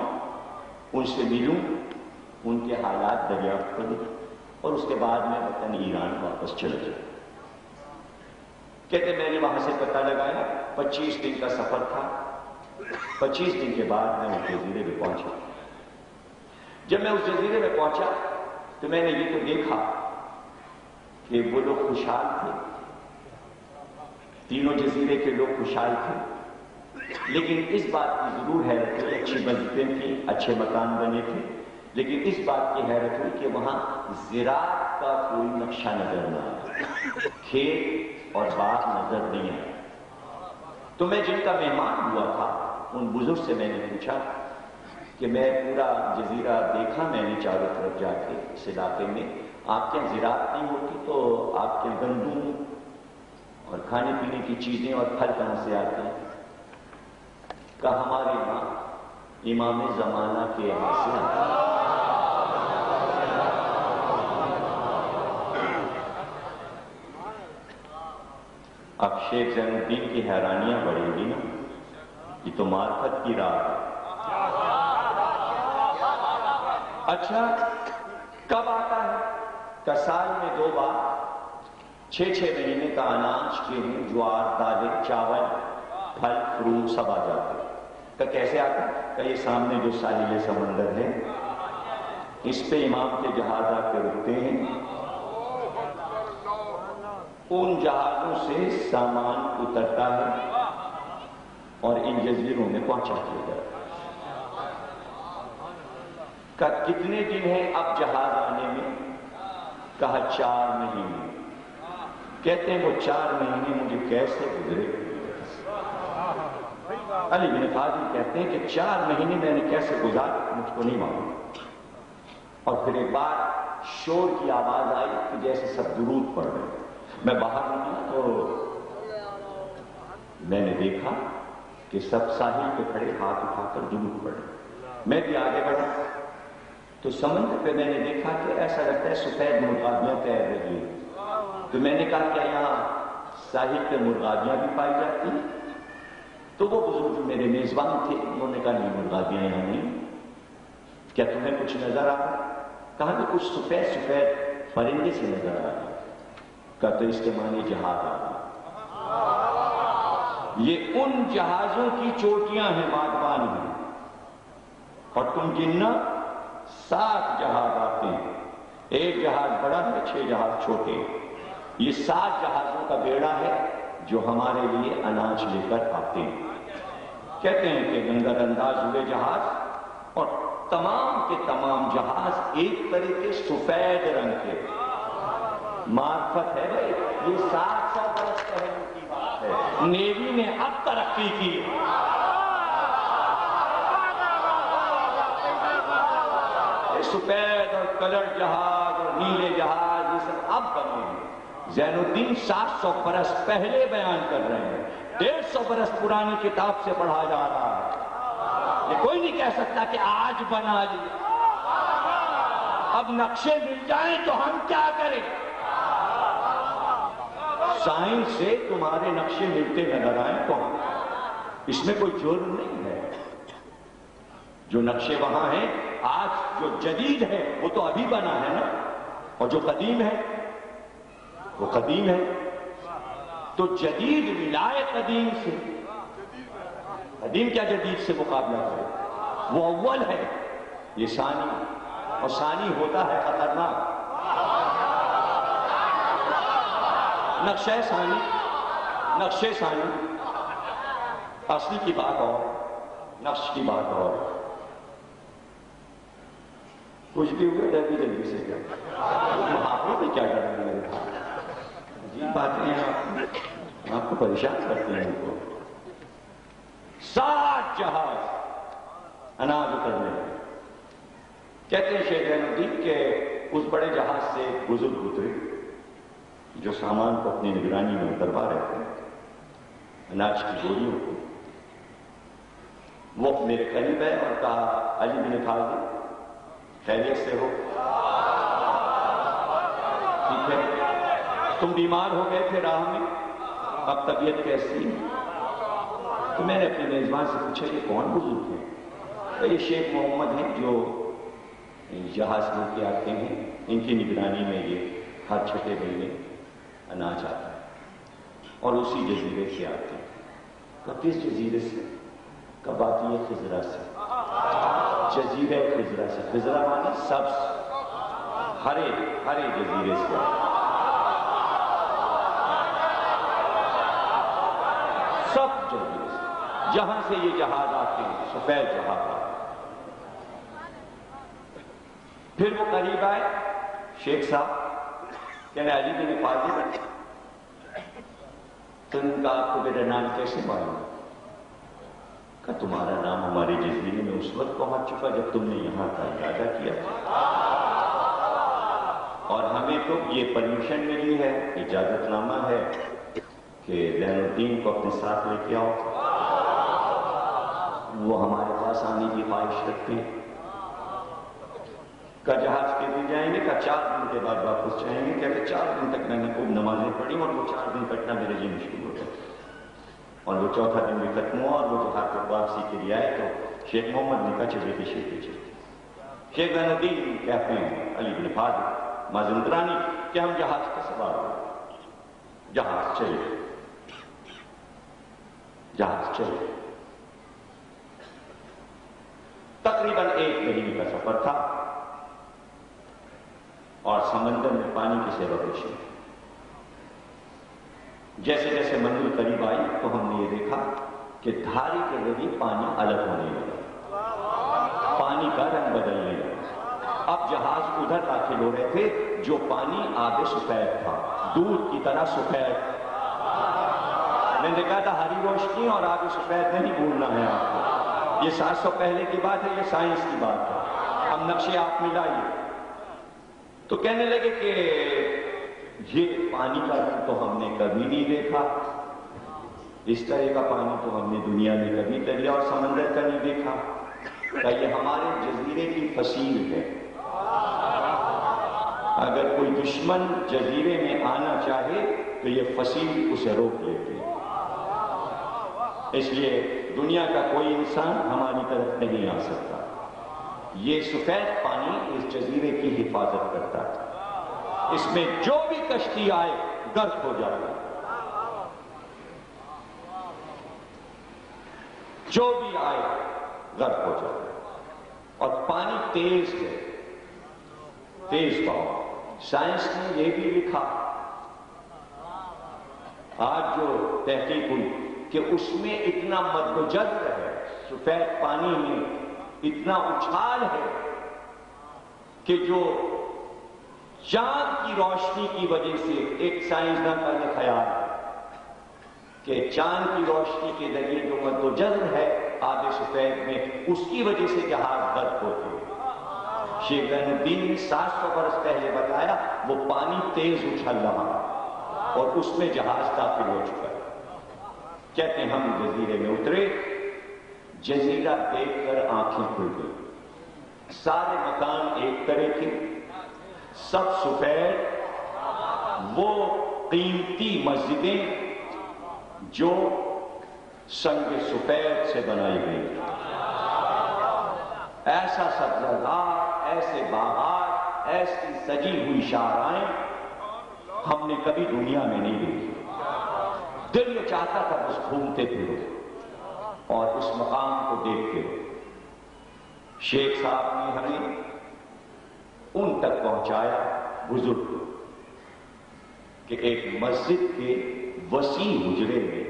ان سے ملوں، ان کے حالات دریافت کروں، اور اس کے بعد میں وطن ایران واپس چل جاؤں۔ کہتے میں نے وہاں سے پتہ لگایا، 25 دن کا سفر تھا۔ 25 دن کے بعد میں اس جزیرے میں پہنچا۔ جب میں اس جزیرے میں پہنچا تو میں نے یہ تو دیکھا کہ وہ لوگ خوشحال تھے، تینوں جزیرے کے لوگ خوشحال تھے، لیکن اس بات کی ضرور حیرت ہوئی، اچھی مسجدیں تھیں، اچھے مکان بنے تھے، لیکن اس بات کی حیرت ہوئی کہ وہاں زراعت کا کوئی نقشہ نظر نہ آیا، کھیت اور باغ نظر نہیں آیا۔ تو میں جن کا مہمان ہوا تھا ان بزرگ سے میں نے پوچھا کہ میں پورا جزیرہ دیکھا میں نے چاروں طرف جا کے اس علاقے میں، آپ کے زراعت نہیں ہوتی تو آپ کے گندم اور کھانے پینے کی چیزیں اور پھل کہاں سے آتے ہیں؟ کہا ہمارے یہاں امام زمانہ کے یہاں سے آتے ہیں۔ اب شیخ زین الدین کی حیرانیاں بڑھیں گی نا، یہ تو معرفت کی راہ ہے۔ اچھا کب آتا ہے؟ کہ سال میں 2 بار 6 مہینے کا اناج، گیہوں، جوار، دالیں، چاول، پھل فروٹ سب آ جاتے ہیں۔ کہ کیسے آتا ہے؟ کہ یہ سامنے جو ساحل سمندر ہے اس پہ امام کے جہاز آ کے رکتے ہیں، ان جہازوں سے سامان اترتا ہے اور ان جزیروں میں پہنچا دیا جاتا ہے۔ کہ کتنے دن ہیں اب جہاز آنے میں؟ کہا 4 مہینے۔ کہتے ہیں وہ 4 مہینے مجھے کیسے گزرے؟ علی بن فاضل کہتے ہیں کہ 4 مہینے میں نے کیسے گزارے مجھ کو نہیں معلوم۔ اور پھر ایک بار شور کی آواز آئی کہ جیسے سب درود پڑھ رہے ہیں۔ میں باہر نکلا تو میں نے دیکھا کہ سب ساحل پہ کھڑے ہاتھ اٹھا کر درود پڑھ رہے۔ میں بھی آگے بڑھا تو سمندر پہ میں نے دیکھا کہ ایسا لگتا ہے سفید مرغابیاں تیر رہی ہیں۔ تو میں نے کہا کہ یہاں ساحل پہ مرغابیاں بھی پائی جاتی ہیں؟ تو وہ بزرگ جو میرے میزبان تھے انہوں نے کہا نہیں، مرغابیاں یہاں نہیں۔ کیا تمہیں کچھ نظر آ رہا؟ کہا کہ کچھ سفید سفید پرندے سے نظر آ رہا۔ کہا تو اس کے معنی جہاز آ رہا۔ یہ ان جہازوں کی چوٹیاں ہیں بادبان میں، اور تم گننا 7 جہاز آتے ہیں۔ ایک جہاز بڑا ہے، 6 جہاز چھوٹے۔ یہ 7 جہازوں کا بیڑا ہے جو ہمارے لیے اناج لے کر آتے ہیں۔ کہتے ہیں کہ گنگر انداز ہوئے جہاز، اور تمام کے تمام جہاز ایک طرح کے سفید رنگ کے۔ معرفت ہے بھائی، یہ 700 برس پہلے کی بات ہے، نیوی نے اب ترقی کی۔ سفید اور کلر جہاز اور نیلے جہاز یہ سب اب بنے ہیں۔ زین الدین 700 برس پہلے بیان کر رہے ہیں، 150 برس پرانی کتاب سے پڑھا جا رہا ہے۔ یہ کوئی نہیں کہہ سکتا کہ آج بنا لیا۔ اب نقشے مل جائیں تو ہم کیا کریں؟ سائنس سے تمہارے نقشے ملتے نظر آئیں تو اس میں کوئی جرم نہیں ہے۔ جو نقشے وہاں ہیں، آج جو جدید ہے وہ تو ابھی بنا ہے نا، اور جو قدیم ہے وہ قدیم ہے۔ تو جدید ملائے قدیم سے، قدیم کیا جدید سے مقابلہ کرے؟ وہ اول ہے، یہ ثانی، اور ثانی ہوتا ہے خطرناک۔ نقشہ ثانی، نقشے ثانی، اصل کی بات اور نقش کی بات اور۔ کچھ بھی ہوئے جلدی سے کیا محاوروں میں کیا ڈرنا میرے عجیب باتیں ہیں، آپ کو پریشان کرتے ہیں۔ ان کو 7 جہاز اناج اترنے، کہتے ہیں شیخ زین الدین کہ اس بڑے جہاز سے بزرگ اترے جو سامان کو اپنی نگرانی میں اتروا رہے تھے، اناج کی بوریوں کو۔ وہ میرے قریب ہے اور کہا علی بن فاضل خیریت سے ہو؟ ٹھیک ہے، تم بیمار ہو گئے تھے راہ میں، اب طبیعت کیسی ہے؟ تو میں نے اپنے میزبان سے پوچھا یہ کون بزرگ ہیں؟ یہ شیخ محمد ہیں جو جہاز لے کے آتے ہیں، ان کی نگرانی میں یہ ہر 6 مہینے اناج آتا ہے، اور اسی جزیرے سے آتے ہیں۔ تو کس جزیرے سے؟ کباتی خضرا سے، جزیرہ خضرا سے۔ خضرا مانا سبز، ہرے جزیرے سے، سب جزیرے سے، جہاں سے یہ جہاز آتے ہیں، سفید جہاز آتے ہیں۔ پھر وہ قریب آئے، شیخ صاحب کہنے علی بن فاضل تم کا آپ کو میرا نام کیسے معلوم؟ کہ تمہارا نام ہمارے جزیرے میں اس وقت پہنچ چکا جب تم نے یہاں کا ارادہ کیا تھا، اور ہمیں تو یہ پرمیشن ملی ہے، اجازت نامہ ہے کہ زین الدین کو اپنے ساتھ لے کے آؤ، وہ ہمارے پاس آنے کی خواہش رکھتے ہیں۔ کا جہاز کے دن جائیں گے، کا 4 دن کے بعد واپس جائیں گے. کہتے 4 دن تک میں نے خوب نمازیں پڑھی اور وہ 4 دن کٹنا میرے لیے مشکل ہو گیا. اور وہ چوتھا دن بھی ختم ہوا اور وہ جہاز پر واپسی کے لیے آئے تو شیخ محمد نے کہا چلیے پیچھے پیچھے. شیخ الدین کہتے ہیں علی بن فاضل مازندرانی کہ ہم جہاز کا سوار ہوئے. جہاز چلے، جہاز چلے. تقریباً 1 مہینے کا سفر تھا اور سمندر میں پانی کی سیوا پیشی. جیسے جیسے منزل قریب آئی تو ہم نے یہ دیکھا کہ دھاری کے ذریعے پانی الگ ہونے لگا، پانی کا رنگ بدلنے لگا. اب جہاز ادھر داخل ہو رہے تھے جو پانی آگے سفید تھا، دودھ کی طرح سفید. میں نے کہا تھا ہری روشنی اور آگے سفید نہیں بھولنا ہے آپ کو. یہ 700 پہلے کی بات ہے، یہ سائنس کی بات ہے. ہم نقشے آپ ملائیے. تو کہنے لگے کہ یہ پانی کا رنگ تو ہم نے کبھی نہیں دیکھا، اس طرح کا پانی تو ہم نے دنیا میں کبھی دریا اور سمندر کا نہیں دیکھا. کہ یہ ہمارے جزیرے کی فصیل ہے. اگر کوئی دشمن جزیرے میں آنا چاہے تو یہ فصیل اسے روک لیتے ہیں. اس لیے دنیا کا کوئی انسان ہماری طرف نہیں آ سکتا. یہ سفید پانی اس جزیرے کی حفاظت کرتا ہے. اس میں جو بھی کشتی آئے غرق ہو جاتا ہے. جو بھی آئے غرق ہو جاتا ہے. اور پانی تیز ہے، تیز بہاؤ. سائنس نے یہ بھی لکھا آج جو تحقیق ہوئی کہ اس میں اتنا مد و جزر ہے، سفید پانی میں اتنا اچھال ہے کہ جو چاند کی روشنی کی وجہ سے، ایک سائنسدان کا یہ خیال ہے کہ چاند کی روشنی کے ذریعے جو مد و جزر ہے آگے سفید میں، اس کی وجہ سے جہاز غرق ہوتے ہیں. شیخ زین الدین نے 700 برس پہلے بتایا وہ پانی تیز اچھل رہا اور اس میں جہاز داخل ہو چکا ہے. کہتے ہیں ہم جزیرے میں اترے، جزیرہ دیکھ کر آنکھیں کھل گئی. سارے مکان ایک طرح کے، سب سفید. وہ قیمتی مسجدیں جو سنگ سفید سے بنائی گئی، ایسا سبززار، ایسے باغات، ایسی سجی ہوئی شاہراہیں ہم نے کبھی دنیا میں نہیں دیکھی. دل یہ چاہتا تھا بس گھومتے پھرو اور اس مقام کو دیکھتے ہو. شیخ صاحب نے ہمیں ان تک پہنچایا بزرگ کو کہ ایک مسجد کے وسیع حجرے میں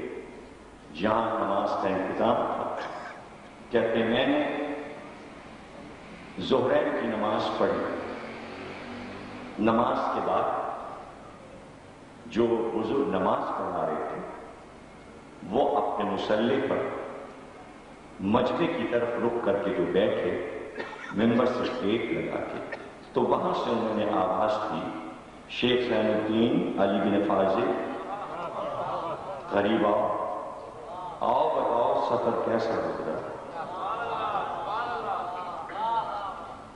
جہاں نماز کا انتظام تھا. کہتے میں نے ظہرین کی نماز پڑھی. نماز کے بعد جو بزرگ نماز پڑھا رہے تھے وہ اپنے مصلی پر مجمع کی طرف رک کر کے جو بیٹھے، ممبر سے ٹیک لگا کے، تو وہاں سے انہوں نے آواز کی شیخ زین الدین علی بن فاضل قریب آؤ، آؤ بتاؤ سفر کیسا گزرا.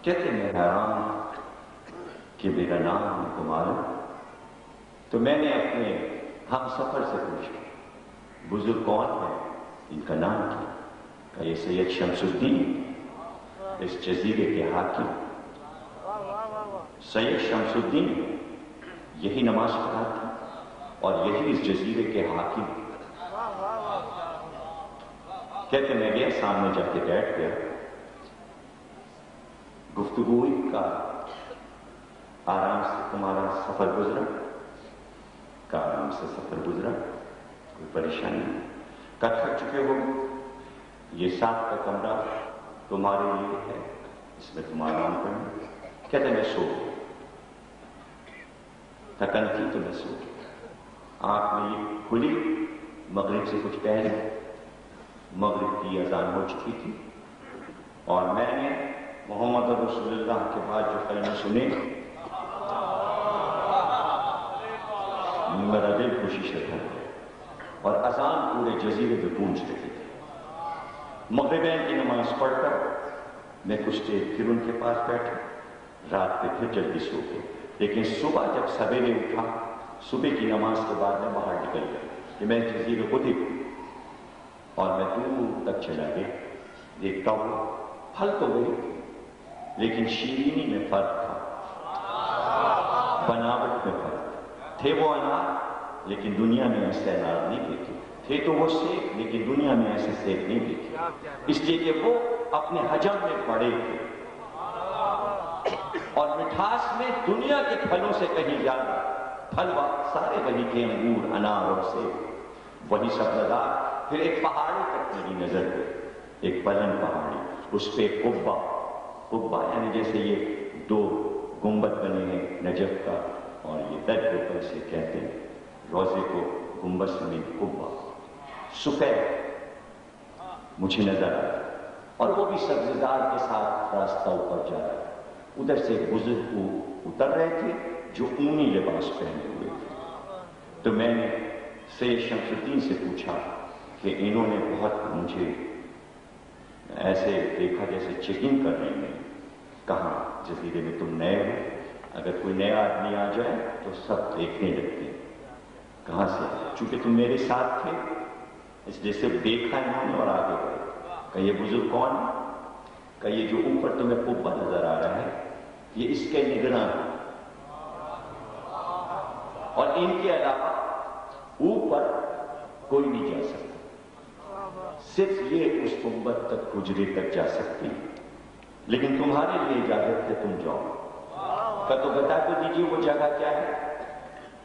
کہتے میں حیران کہ میرا نام کو معلوم. تو میں نے اپنے ہم سفر سے پوچھا بزرگ کون ہے، ان کا نام کیا؟ کہ یہ سید شمس الدین، اس جزیرے کے حاکم. سید شمس الدین یہی نماز پڑھاتے اور یہی اس جزیرے کے حاکم. کہتے میں گیا سامنے جا کے بیٹھ گیا. گفتگو کا آرام سے تمہارا سفر گزرا؟ کا آرام سے سفر گزرا، کوئی پریشانی نہیں. کا تھک چکے ہو؟ یہ 7 کا کمرہ تمہارے لیے ہے، اس میں تم آرام کرنا. کہتے میں سو گیا. تھکن تھی تو میں سو گیا. آنکھ میں یہ کھلی مغرب سے کچھ پہلے، مغرب کی اذان ہو چکی تھی اور میں نے محمد رسول اللہ کے بعد جو کلمے سنے میرا دل خوشی سے بھر گیا اور اذان پورے جزیرے پہ گونج رہی تھی. مغربین کی نماز پڑھ کر میں کچھ دیر پھر ان کے پاس بیٹھا. رات پہ پھر جلدی سو گئے، لیکن صبح جب سویرے اٹھا، صبح کی نماز کے بعد میں باہر نکل گیا کہ میں جزیرے کو دیکھوں، اور میں دور تک چلا گیا، دیکھتا ہوں پھل تو گئی لیکن شیرینی میں فرق تھا، بناوٹ میں فرق تھے، وہ انار لیکن دنیا میں ایسے انار نہیں دیکھے تھے، تو وہ سیب لیکن دنیا میں ایسے سیب نہیں دیکھے، اس لیے کہ وہ اپنے حجم میں بڑے تھے، اور مٹھاس میں دنیا کے پھلوں سے کہیں زیادہ، پھل سارے وہی تھے، انگور، انار اور سیب وہی سب لگا۔ پھر ایک پہاڑی تک میری نظر پہ، ایک بلند پہاڑی، اس پہ قبہ یعنی جیسے یہ دو گنبد بنے ہیں نجف کا، اور یہ درد اوپر سے کہتے ہیں روزے کو گنبد سمیت قبہ، سفید مجھے نظر آیا، اور وہ بھی سبزیدار کے ساتھ راستہ اوپر جا رہا ہے۔ ادھر سے بزرگ اتر رہے تھے جو اونی لباس پہنے ہوئے تھے، تو میں نے سید شمس الدین سے پوچھا کہ انہوں نے بہت مجھے ایسے دیکھا جیسے چیکنگ کر رہے ہیں، کہاں جزیرے میں تم نئے ہو، اگر کوئی نیا آدمی آ جائے تو سب دیکھنے لگتے ہیں، کہاں سے؟ چونکہ تم میرے ساتھ تھے اس لیے صرف دیکھا انہوں نے اور آگے بڑھے۔ کہ یہ بزرگ کون ہے؟ کہ یہ جو اوپر تمہیں قبہ نظر آ رہا ہے یہ اس کے نگراں ہے، اور ان کے علاوہ اوپر کوئی نہیں جا سکتا، صرف یہ اس گنبد تک حجرے تک جا سکتی، لیکن تمہارے لیے اجازت ہے تم جاؤ۔ کہ تو بتا تو دیجیے وہ جگہ کیا ہے؟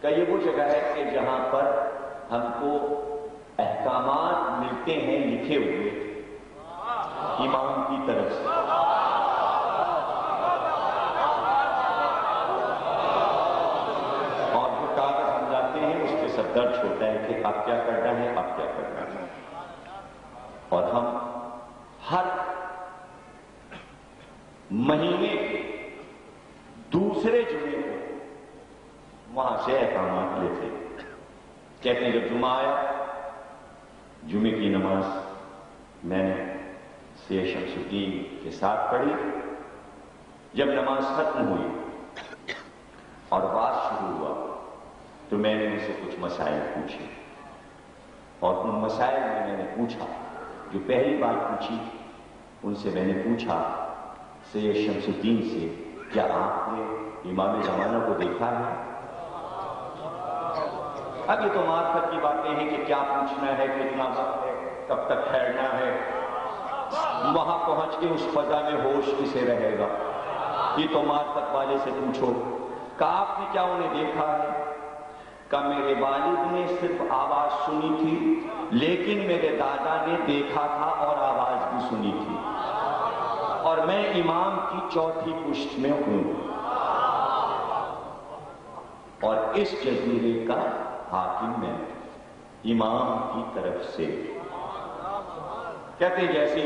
کہ یہ وہ جگہ ہے کہ جہاں پر ہم کو احکامات ملتے ہیں لکھے ہوئے امام کی طرف سے، اور جو کاغذ ہم لاتے ہیں اس پہ سب درج ہوتا ہے کہ اب کیا کرنا ہے، اب کیا کرنا ہے، اور ہم ہر مہینے کے دوسرے جمعے کو وہاں سے احکامات لیتے۔ کہتے ہیں جب جمعہ آیا، جمعے کی نماز میں نے سید شمس الدین کے ساتھ پڑھی، جب نماز ختم ہوئی اور بات شروع ہوا تو میں نے ان سے کچھ مسائل پوچھے، اور ان مسائل میں نے پوچھا، جو پہلی بات پوچھی ان سے میں نے پوچھا سید شمس الدین سے، کیا آپ نے امام زمانہ کو دیکھا ہے؟ اب یہ تو معرفت کی باتیں ہیں کہ کیا پوچھنا ہے، کتنا وقت ہے، کب تک ٹھہرنا ہے، وہاں پہنچ کے اس فضا میں ہوش کسے رہے گا، یہ تو معرفت والے سے پوچھو۔ کہ آپ نے کیا انہیں دیکھا ہے؟ کہ میرے والد نے صرف آواز سنی تھی، لیکن میرے دادا نے دیکھا تھا اور آواز بھی سنی تھی، اور میں امام کی چوتھی پشت میں ہوں، اور اس جزیرے کا حاکم میں امام کی طرف سے۔ کہتے جیسے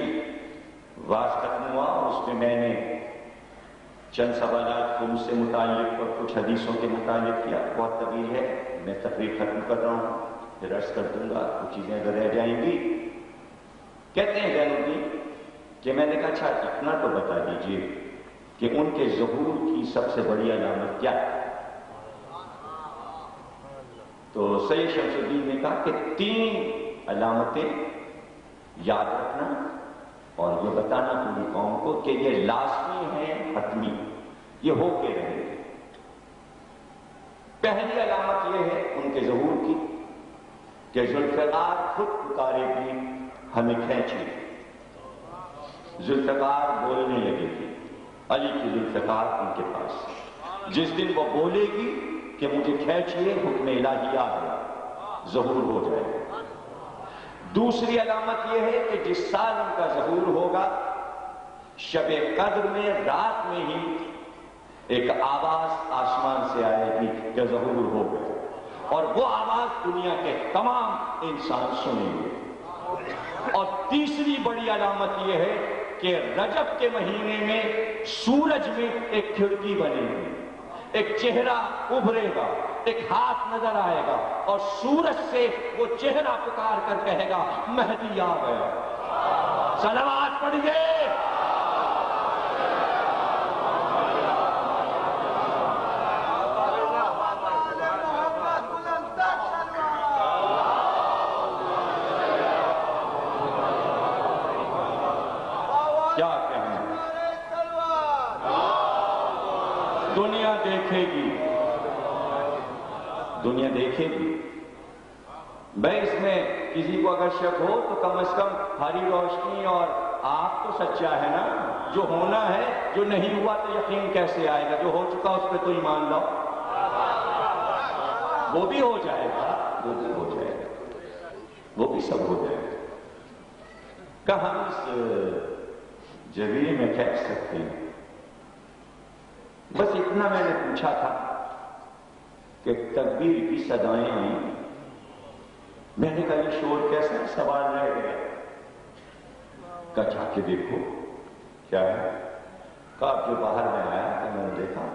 واز ختم ہوا اور اس میں میں نے چند سوالات کو اس سے متعلق اور کچھ حدیثوں کے متعلق کیا، بہت طویل ہے، میں تقریر ختم کر رہا ہوں، پھر عرض کر دوں گا، کچھ چیزیں اگر رہ جائیں گی۔ کہتے ہیں جنوبی کہ میں نے کہا اچھا اتنا تو بتا دیجئے کہ ان کے ظہور کی سب سے بڑی علامت کیا ہے؟ تو سید شمس الدین نے کہا کہ 3 علامتیں یاد رکھنا اور یہ بتانا پوری قوم کو کہ یہ لازمی ہیں، حتمی، یہ ہو کے رہے گے۔ پہلی علامت یہ ہے ان کے ظہور کی کہ ذوالفقار خود پکارے بھی ہمیں کھینچے، ذوالفقار بولنے لگے گی، علی کی ذوالفقار ان کے پاس، جس دن وہ بولے گی کہ مجھے کھینچیے، حکم الہی آ گیا، ظہور ہو جائے گا۔ دوسری علامت یہ ہے کہ جس سال ان کا ظہور ہوگا، شب قدر میں رات میں ہی ایک آواز آسمان سے آئے گی کہ ظہور ہو گیا، اور وہ آواز دنیا کے تمام انسان سنیں گے۔ اور تیسری بڑی علامت یہ ہے کہ رجب کے مہینے میں سورج میں ایک کھڑکی بنے گی، ایک چہرہ ابھرے گا، ایک ہاتھ نظر آئے گا، اور سورج سے وہ چہرہ پکار کر کہے گا مہدی آ گیا۔ صلوات پڑھیے۔ دیکھے گی، دنیا دیکھے گی۔ بھائی اس میں کسی کو اگر شک ہو تو کم از کم ہری روشنی اور آپ تو سچا ہے نا، جو ہونا ہے، جو نہیں ہوا تو یقین کیسے آئے گا؟ جو ہو چکا اس پہ تو ایمان لاؤ، وہ بھی ہو جائے گا، وہ بھی ہو جائے گا، وہ بھی سب ہو جائے گا۔ کہاں اس جویرے میں کہہ سکتے ہیں؟ بس اتنا میں نے پوچھا تھا کہ تکبیر کی صدائیں آئیں، میں نے کہا یہ شور کیسا سوال رہ گیا؟ کہا جا کے دیکھو کیا ہے؟ کہا جو باہر میں آیا تو میں نے دیکھا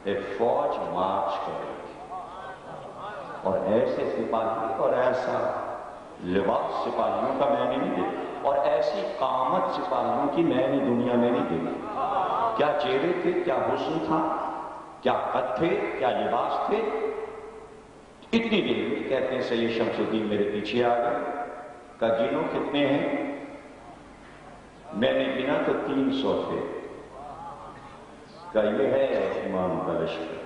ایک فوج مارچ کر رہی تھی، اور ایسے سپاہی اور ایسا لباس سپاہیوں کا میں نے نہیں دیکھا، اور ایسی قامت سپاہیوں کی میں نے دنیا میں نہیں دیکھی۔ کیا چہرے تھے، کیا حسن تھا، کیا قد تھے، کیا لباس تھے۔ اتنی دیر میں کہتے ہیں سید شمس الدین میرے پیچھے آ گئے، کہا گنو کتنے ہیں؟ میں نے گنا تو 300 تھے۔ کہا یہ ہے امام کا لشکر،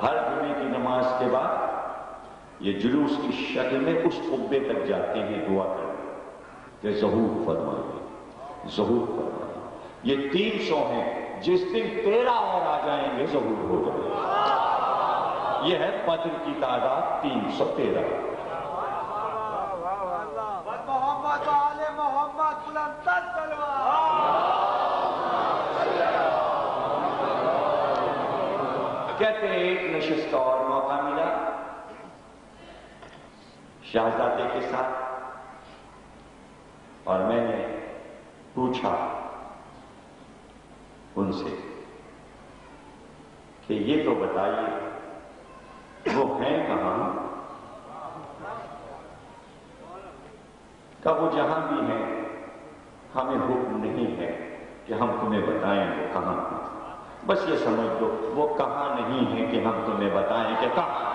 ہر جمعے کی نماز کے بعد یہ جلوس کی شکل میں اس قبے تک جاتے ہیں دعا کرنے کہ ظہور فرمائیے، ظہور فرمائیے۔ یہ 300 ہیں، جس دن 13 اور آ جائیں گے ظہور ہو جائے گا۔ یہ ہے بدر کی تعداد 313۔ محمد آل محمد بلند تلوار۔ کہتے ہیں ایک نشست کا اور موقع ملا شہزادے کے ساتھ، اور میں نے پوچھا ان سے کہ یہ تو بتائیے وہ ہیں کہاں؟ کہ وہ جہاں بھی ہیں ہمیں حکم نہیں ہے کہ ہم تمہیں بتائیں وہ کہاں ہیں، بس یہ سمجھ لو وہ کہاں نہیں ہے کہ ہم تمہیں بتائیں کہ کہاں۔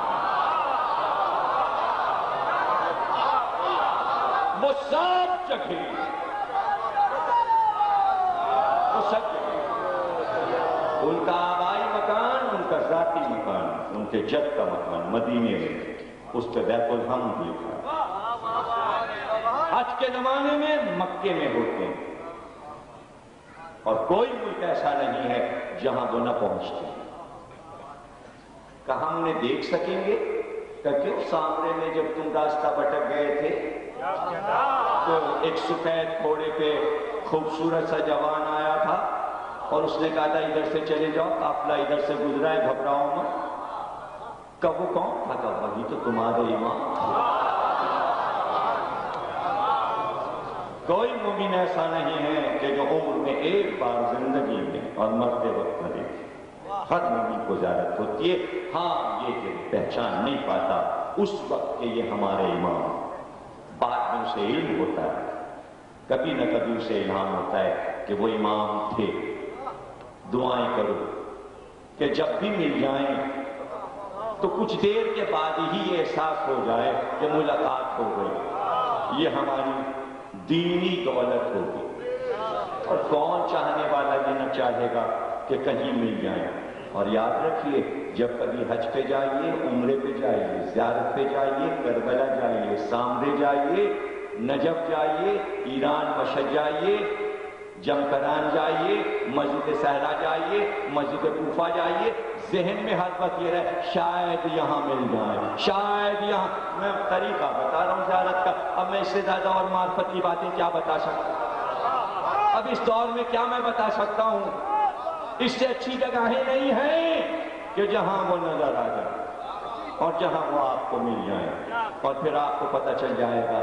وہ سب جگہ، وہ سب جگہ، ان کا آبائی مکان، ان کا ذاتی مکان، ان کے جد کا مکان مدینے میں، اس پہ بیت الحمد لکھا ہے۔ حج کے زمانے میں مکے میں ہوتے ہیں، اور کوئی ملک ایسا نہیں ہے جہاں وہ نہ پہنچتے۔ کہ ہم نے دیکھ سکیں گے کہ کیوں سامنے میں جب تم راستہ بھٹک گئے تھے تو ایک سفید گھوڑے پہ خوبصورت سا جوان آیا تھا، اور اس نے کہا تھا ادھر سے چلے جاؤ، قافلہ ادھر سے گزرا ہے، گھبراؤ مت۔ کہ وہ کون تھا؟ کہ وہی تو تمہارے امام تھے۔ کوئی مومن ایسا نہیں ہے کہ جو عمر میں ایک بار زندگی میں اور مرتے وقت نہ دیکھے۔ ہر مومن کو زیارت ہوتی ہے، ہاں یہ کہ پہچان نہیں پاتا اس وقت کہ یہ ہمارے امام، بعد میں اسے علم ہوتا ہے، کبھی نہ کبھی اسے الہام ہوتا ہے کہ وہ امام تھے۔ دعائیں کرو کہ جب بھی مل جائیں تو کچھ دیر کے بعد ہی یہ احساس ہو جائے کہ ملاقات ہو گئی، یہ ہماری دینی دولت ہوگی۔ اور کون چاہنے والا یہ نہ چاہے گا کہ کہیں مل جائیں۔ اور یاد رکھیے جب کبھی حج پہ جائیے، عمرے پہ جائیے، زیارت پہ جائیے، کربلا جائیے، سامرے جائیے، نجف جائیے، ایران مشہد جائیے، جمکران جائیے، مسجد صحرا جائیے، مسجد کوفہ جائیے، ذہن میں ہر وقت یہ رہے شاید یہاں مل جائے، شاید یہاں۔ میں طریقہ بتا رہا ہوں زیارت کا، اب میں اس سے زیادہ اور معرفت کی باتیں کیا بتا سکتا ہوں؟ اب اس دور میں کیا میں بتا سکتا ہوں؟ اس سے اچھی جگہیں نہیں ہیں کہ جہاں وہ نظر آ جائے اور جہاں وہ آپ کو مل جائے، اور پھر آپ کو پتہ چل جائے گا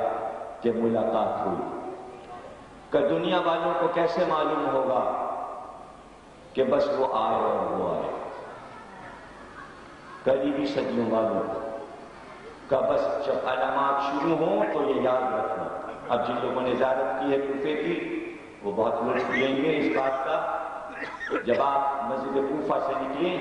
کہ ملاقات ہوئی۔ کہ دنیا والوں کو کیسے معلوم ہوگا کہ بس وہ آئے اور وہ آئے؟ قریبی صدیوں والوں کا بس جب علامات شروع ہوں تو یہ یاد رکھنا۔ اب جن لوگوں نے زیارت کی ہے کوفے کی وہ بہت لطف لیں گے اس بات کا، جب آپ مسجد کوفہ سے نکلیں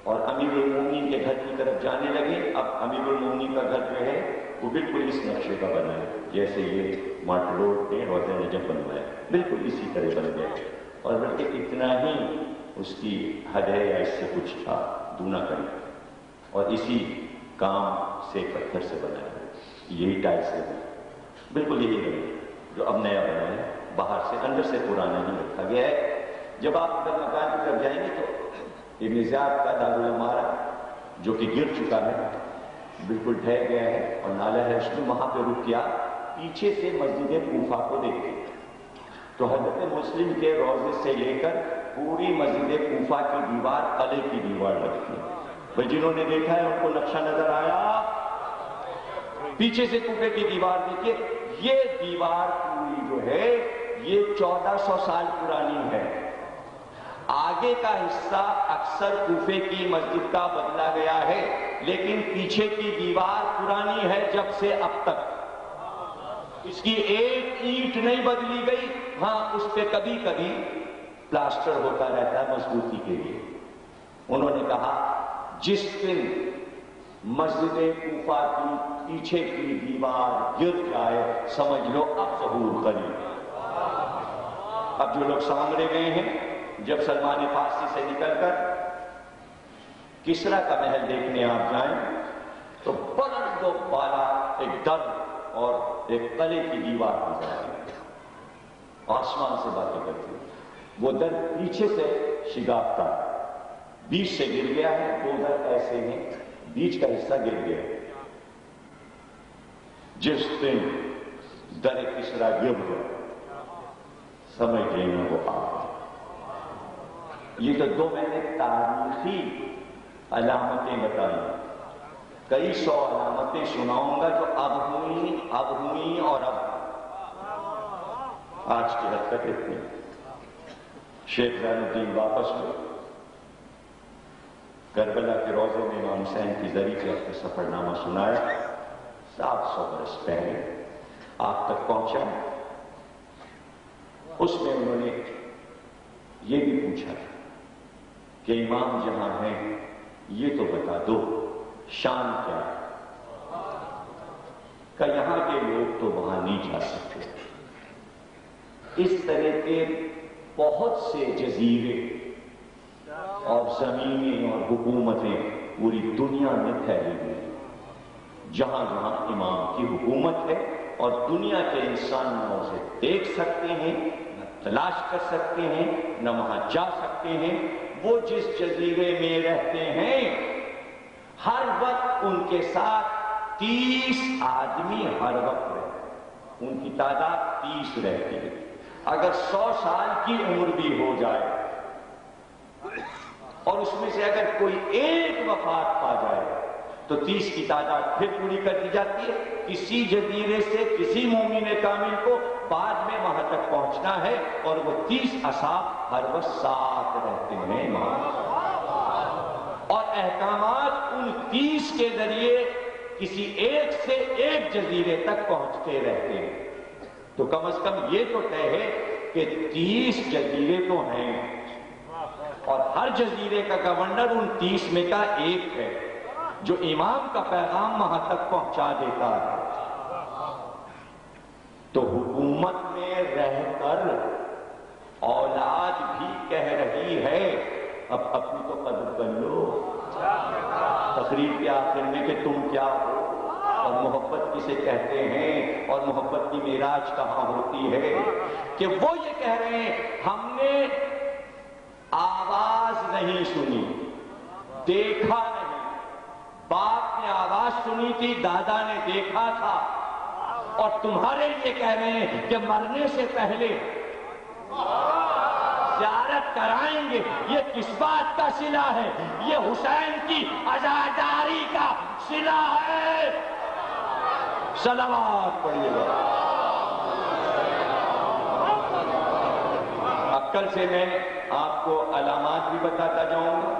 اور امیر المومنین کے گھر کی طرف جانے لگے، اب امیر المومنین کا گھر جو ہے وہ بالکل اس نقشے کا بنا ہے جیسے یہ مارٹ روڈ پہ روضہ نجف بنوایا ہے، بالکل اسی طرح بن گیا، اور بلکہ اتنا ہی اس کی حد ہے یا اس سے کچھ تھا دونا کری، اور اسی کام سے پتھر سے بنایا ہے، یہی ٹائل سے بنا، بالکل یہی ہے جو اب نیا بنا ہے، باہر سے اندر سے پرانا ہی رکھا گیا ہے۔ جب آپ ادھر مکان کی طرف جائیں گے تو ابن زیاد کا دارالعمارہ جو کہ گر چکا ہے، بالکل ڈھہ گیا ہے اور نالا ہے، اس نے وہاں پہ رک کیا، پیچھے سے مسجد کوفہ کو دیکھتے تو حضرت مسلم کے روضے سے لے کر پوری مسجد کوفہ کی دیوار قلعے کی دیوار لگتی ہے۔ بھائی جنہوں نے دیکھا ہے ان کو نقشہ نظر آیا، پیچھے سے کوفے کی دیوار دیکھیے، یہ دیوار پوری جو ہے یہ 1400 سال پرانی ہے۔ آگے کا حصہ اکثر کوفے کی مسجد کا بدلا گیا ہے، لیکن پیچھے کی دیوار پرانی ہے جب سے اب تک، اس کی ایک اینٹ نہیں بدلی گئی، ہاں اس پہ کبھی کبھی پلاسٹر ہوتا رہتا ہے مضبوطی کے لیے۔ انہوں نے کہا جس دن مسجد کوفہ کی پیچھے کی دیوار گر جائے سمجھ لو اب ظہور قریب۔ اب جو لوگ سامنے گئے ہیں، جب سلمان فارسی سے نکل کر کسرا کا محل دیکھنے آپ جائیں تو بلند و بالا ایک در اور ایک قلعے کی دیوار نظر آئی، آسمان سے باتیں کرتی، وہ در پیچھے سے شگاف کا بیچ سے گر گیا ہے، دو در ایسے ہیں، بیچ کا حصہ گر گیا۔ جس دن در کسرا گر گیا سمجھ لینا وہ آپ۔ یہ تو دو میں نے تاریخی علامتیں بتائی، کئی سو علامتیں سناؤں گا جو اب ہوئی اور اب آج کی حد تک اتنی۔ شیخ زین الدین واپس ہوئے، کربلا کے روضے میں امام حسین کی ذریعے سے اپنے سفر نامہ سنایا، 700 برس پہلے آپ تک پہنچا۔ اس میں انہوں نے یہ بھی پوچھا کہ امام جہاں ہیں یہ تو بتا دو شان کیا ہے، کہ یہاں کے لوگ تو وہاں نہیں جا سکتے۔ اس طرح کے بہت سے جزیرے اور زمینیں اور حکومتیں پوری دنیا میں پھیلی ہوئی ہیں، جہاں جہاں امام کی حکومت ہے اور دنیا کے انسان نہ اسے دیکھ سکتے ہیں، نہ تلاش کر سکتے ہیں، نہ وہاں جا سکتے ہیں۔ وہ جس جزیرے میں رہتے ہیں ہر وقت ان کے ساتھ 30 آدمی ہر وقت رہتے ہیں، ان کی تعداد 30 رہتی ہے۔ اگر 100 سال کی عمر بھی ہو جائے اور اس میں سے اگر کوئی ایک وفات پا جائے تو 30 کی تعداد پھر پوری کر دی جاتی ہے۔ کسی جزیرے سے کسی مومن کامل کو بعد میں وہاں تک پہنچنا ہے اور وہ 30 اصحاب ہر وقت ساتھ رہتے ہیں اور احکامات ان 30 کے ذریعے کسی ایک سے ایک جزیرے تک پہنچتے رہتے ہیں۔ تو کم از کم یہ تو طے ہے کہ 30 جزیرے تو ہیں اور ہر جزیرے کا گورنر ان 30 میں کا ایک ہے جو امام کا پیغام وہاں تک پہنچا دیتا ہے۔ تو حکومت میں رہ کر اولاد بھی کہہ رہی ہے اب اپنی تو قدر کر لو، تقریر کے آخر میں کہ تم کیا ہو اور محبت کسے کہتے ہیں اور محبت کی معراج کہاں ہوتی ہے، کہ وہ یہ کہہ رہے ہیں ہم نے آواز نہیں سنی، دیکھا نہیں، باپ نے آواز سنی تھی، دادا نے دیکھا تھا، اور تمہارے لیے کہہ رہے ہیں کہ مرنے سے پہلے زیارت کرائیں گے۔ یہ کس بات کا صلہ ہے؟ یہ حسین کی عزاداری کا صلہ ہے۔ صلوات پڑھیے گا۔ اب کل سے میں آپ کو علامات بھی بتاتا جاؤں گا،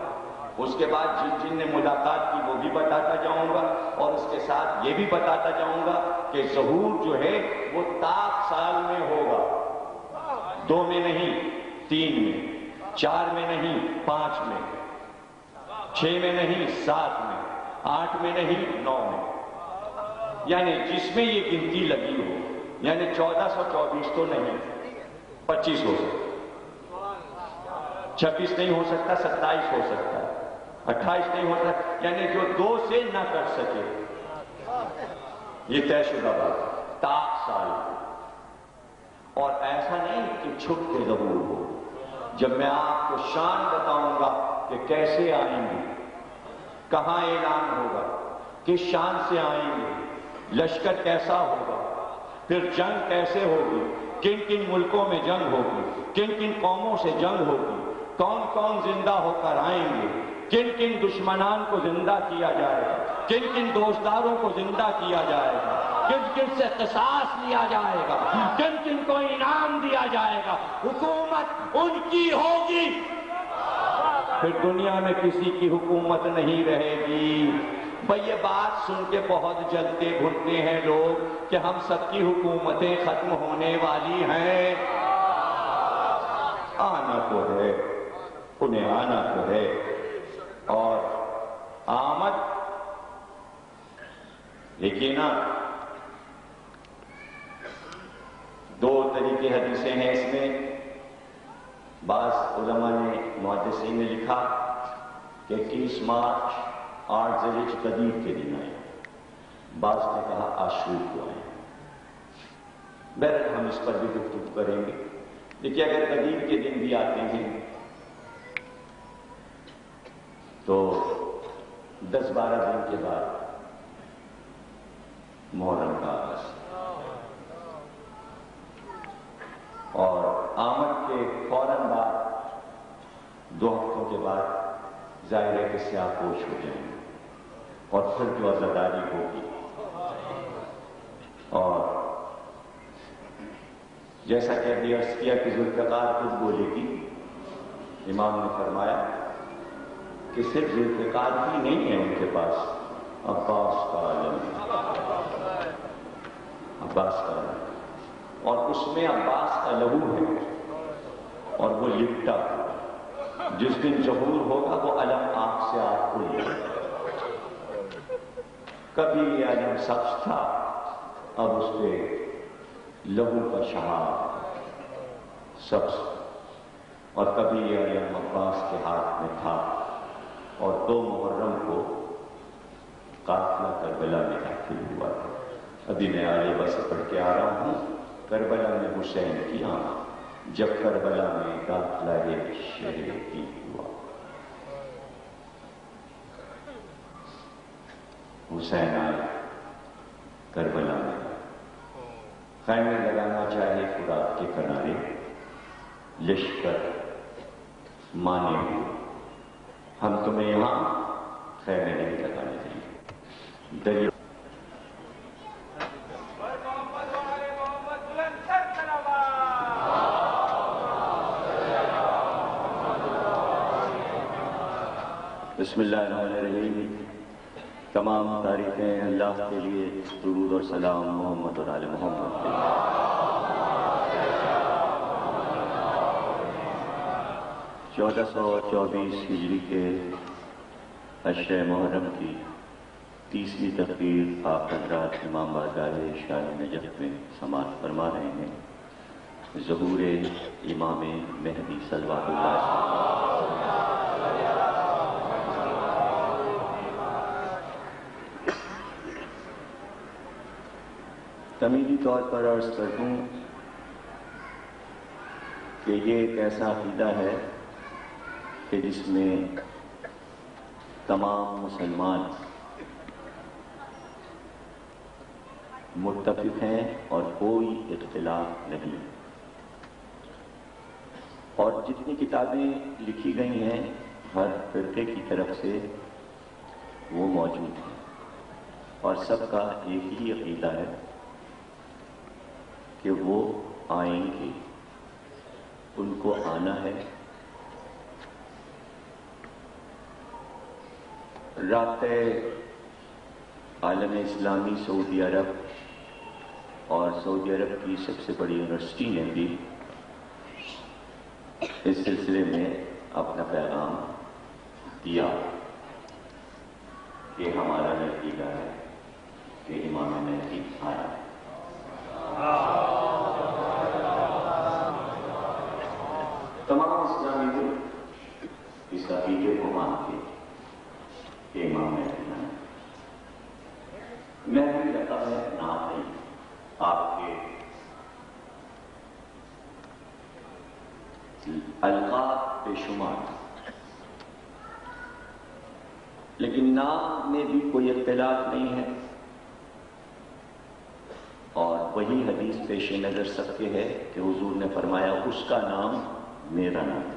اس کے بعد جن جن نے ملاقات کی وہ بھی بتاتا جاؤں گا، اور اس کے ساتھ یہ بھی بتاتا جاؤں گا کہ ظہور جو ہے وہ طاق سال میں ہوگا، 2 میں نہیں 3 میں، 4 میں نہیں 5 میں، 6 میں نہیں 7 میں، 8 میں نہیں 9 میں، یعنی جس میں یہ گنتی لگی ہو، یعنی 1424 تو نہیں، 25 ہو سکتا، 26 نہیں ہو سکتا، 27 ہو سکتا ہے، 28 نہیں ہو سکتا، یعنی جو 2 سے نہ کر سکے، یہ طے شدہ بات ہے، تا سال۔ اور ایسا نہیں کہ چھپ کے ظہور ہو۔ جب میں آپ کو شان بتاؤں گا کہ کیسے آئیں گے، کہاں اعلان ہوگا، کس شان سے آئیں گے، لشکر کیسا ہوگا، پھر جنگ کیسے ہوگی، کن کن ملکوں میں جنگ ہوگی، کن کن قوموں سے جنگ ہوگی، کون کون زندہ ہو کر آئیں گے، کن کن دشمنان کو زندہ کیا جائے گا، کن کن دوستداروں کو زندہ کیا جائے گا، کن کن سے قصاص لیا جائے گا، کن کن کو انعام دیا جائے گا، حکومت ان کی ہوگی، پھر دنیا میں کسی کی حکومت نہیں رہے گی۔ بھئی یہ بات سن کے بہت جلتے بھنتے ہیں لوگ کہ ہم سب کی حکومتیں ختم ہونے والی ہیں۔ آنا تو ہے، انہیں آنا تو ہے، اور آمد دیکھیے نا، 2 طریقے حدیثیں ہیں اس میں۔ بعض علماء نے، محدثین نے لکھا کہ 21 مارچ 8 ذی الحجہ قدیر کے دن آئے، بعض نے کہا عاشور کو آئے۔ بہرحال ہم اس پر بھی گفتگو کریں گے۔ دیکھیے اگر قدیر کے دن بھی آتے ہیں تو 10-12 دن کے بعد محرم کا آغاز، اور آمد کے فوراً بعد 2 ہفتوں کے بعد ظاہر ہے کہ سیاہ پوش ہو جائیں گے، اور پھر جو عزاداری ہوگی، اور جیسا کہ ابھی عرض کیا کہ ذوالفقار خود بولے گی، امام نے فرمایا کہ صرف ذوالفقار ہی نہیں ہے ان کے پاس، عباس کا عالم، عباس کا عالم، اور اس میں عباس کا لہو ہے، اور وہ لپٹا، جس دن ظہور ہوگا وہ علم آنکھ سے آنکھ کھلی، کبھی یہ علم سبز تھا، اب اس پہ لہو کا شہاب سبز، اور کبھی یہ علم عباس کے ہاتھ میں تھا، اور 2 محرم کو قافلہ کربلا میں داخل ہوا تھا۔ ابھی میں علیبہ سے پڑھ کے آ رہا ہوں، کربلا میں حسین کی آمد، جب کربلا میں داخلہ شہر کی ہوا، حسین آئے کربلا میں، خیمے لگانا چاہے فرات کے کنارے، لشکر مانے ہوئے، ہم تمہیں یہاں خیمے نہیں لگانے دیں گے۔ بسم اللہ الرحمن الرحیم۔ تمام تعریفیں اللہ کے لیے، درود اور سلام محمد اور آل محمد کے لیے۔ 1424 ہجری کے عشرہ محرم کی 30ویں تقریر آپ حضرات امام بارگاہ شاہ نجف میں سماعت فرما رہے ہیں۔ ظہور امام مہدی صلوات اللہ۔ تمیزی طور پر عرض کر دوں کہ یہ ایک ایسا عقیدہ ہے کہ جس میں تمام مسلمان متفق ہیں اور کوئی اختلاف نہیں، اور جتنی کتابیں لکھی گئی ہیں ہر فرقے کی طرف سے وہ موجود ہیں، اور سب کا ایک ہی عقیدہ ہے کہ وہ آئیں گے، ان کو آنا ہے۔ رابطہ عالم اسلامی سعودی عرب اور سعودی عرب کی سب سے بڑی یونیورسٹی نے بھی اس سلسلے میں اپنا پیغام دیا کہ ہمارا نتیجہ ہے کہ امام مہدی آیا ہے۔ تمام اسلامی اس عقیدے کو مانتے کہ امام مہدی ہیں۔ مہدی لقب ہے، نام نہیں، آپ کے القاب بے شمار، لیکن نام میں بھی کوئی اختلاف نہیں ہے، اور وہی حدیث پیش نظر سب کے ہے کہ حضور نے فرمایا اس کا نام میرا نام،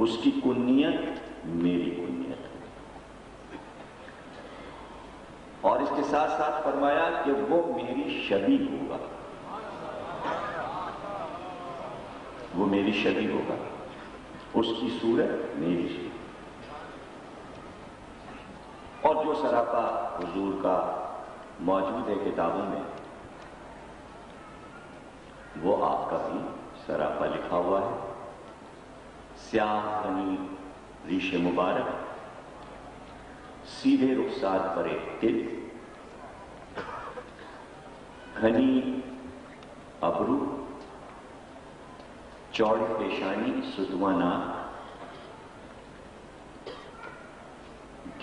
اس کی کنیت میری کنیت، اور اس کے ساتھ ساتھ فرمایا کہ وہ میری شبیہ ہوگا، وہ میری شبیہ ہوگا، اس کی صورت میری صورت، اور جو سراپا حضور کا موجود ہے کتابوں میں وہ آپ کا بھی سراپا لکھا ہوا ہے۔ سیاہ گھنی ریش مبارک، سیدھے رخسار پر ایک تل، گھنی ابرو، چوڑی پیشانی، ستواں ناک،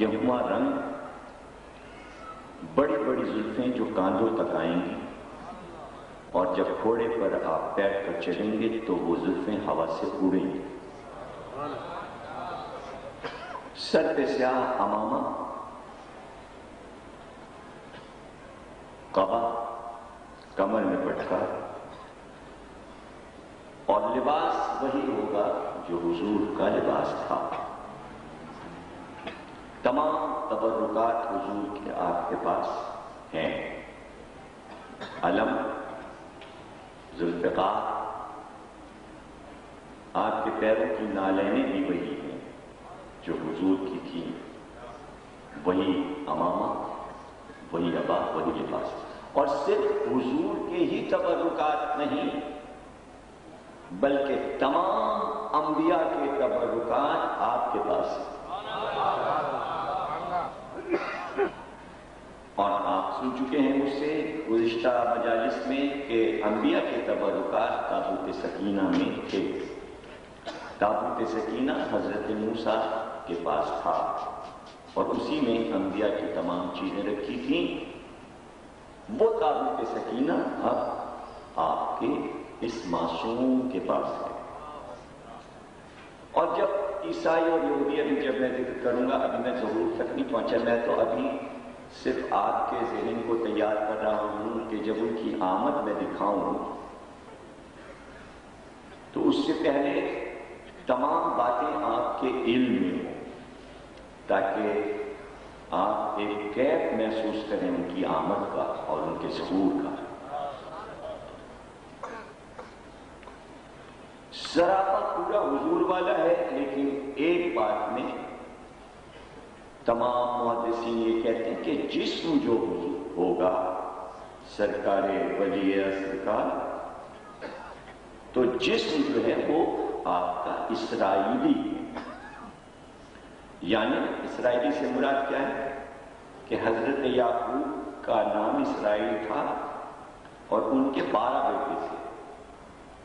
گہواں رنگ، بڑی بڑی زلفیں جو کاندھوں تک آئیں گی، اور جب گھوڑے پر آپ بیٹھ کر چلیں گے تو وہ زلفیں ہوا سے اڑیں گی، سر پہ سیاہ عمامہ، قبا، کمر میں پٹکا، اور لباس وہی ہوگا جو حضور کا لباس تھا۔ تمام تبرکات حضور کے آپ کے پاس ہیں، علم، ذوالفقار، آپ کے پیروں کی نالینیں بھی وہی ہیں جو حضور کی تھی، وہی عمامہ، وہی عبا، وہی لباس، اور صرف حضور کے ہی تبرکات نہیں بلکہ تمام انبیاء کے تبرکات آپ کے پاس ہیں۔ اور آپ سن چکے ہیں مجھ سے گزشتہ مجالس میں کہ انبیاء کے تبرکات تابوت سکینہ میں تھے۔ تابوت سکینہ حضرت موسیٰ کے پاس تھا، اور اسی میں انبیاء کی تمام چیزیں رکھی تھیں۔ وہ تابوت سکینہ اب آپ کے اس معصوم کے پاس ہے، اور جب عیسائی اور یہودیہ میں جب میں ذکر کروں گا، ابھی میں ضرور تک نہیں پہنچا، میں تو ابھی صرف آپ کے ذہن کو تیار کر رہا ہوں کہ جب ان کی آمد میں دکھاؤں تو اس سے پہلے تمام باتیں آپ کے علم میں ہوں، تاکہ آپ ایک کیف محسوس کریں ان کی آمد کا اور ان کے ظہور کا۔ سراپا پورا حضور والا ہے، لیکن ایک بات میں تمام محدثین یہ کہتے ہیں کہ جسم جو حضور ہوگا سرکار ولی سرکار، تو جسم جو ہے وہ آپ کا اسرائیلی ہے، یعنی اسرائیلی سے مراد کیا ہے کہ حضرت یعقوب کا نام اسرائیل تھا، اور ان کے 12 بیٹے تھے،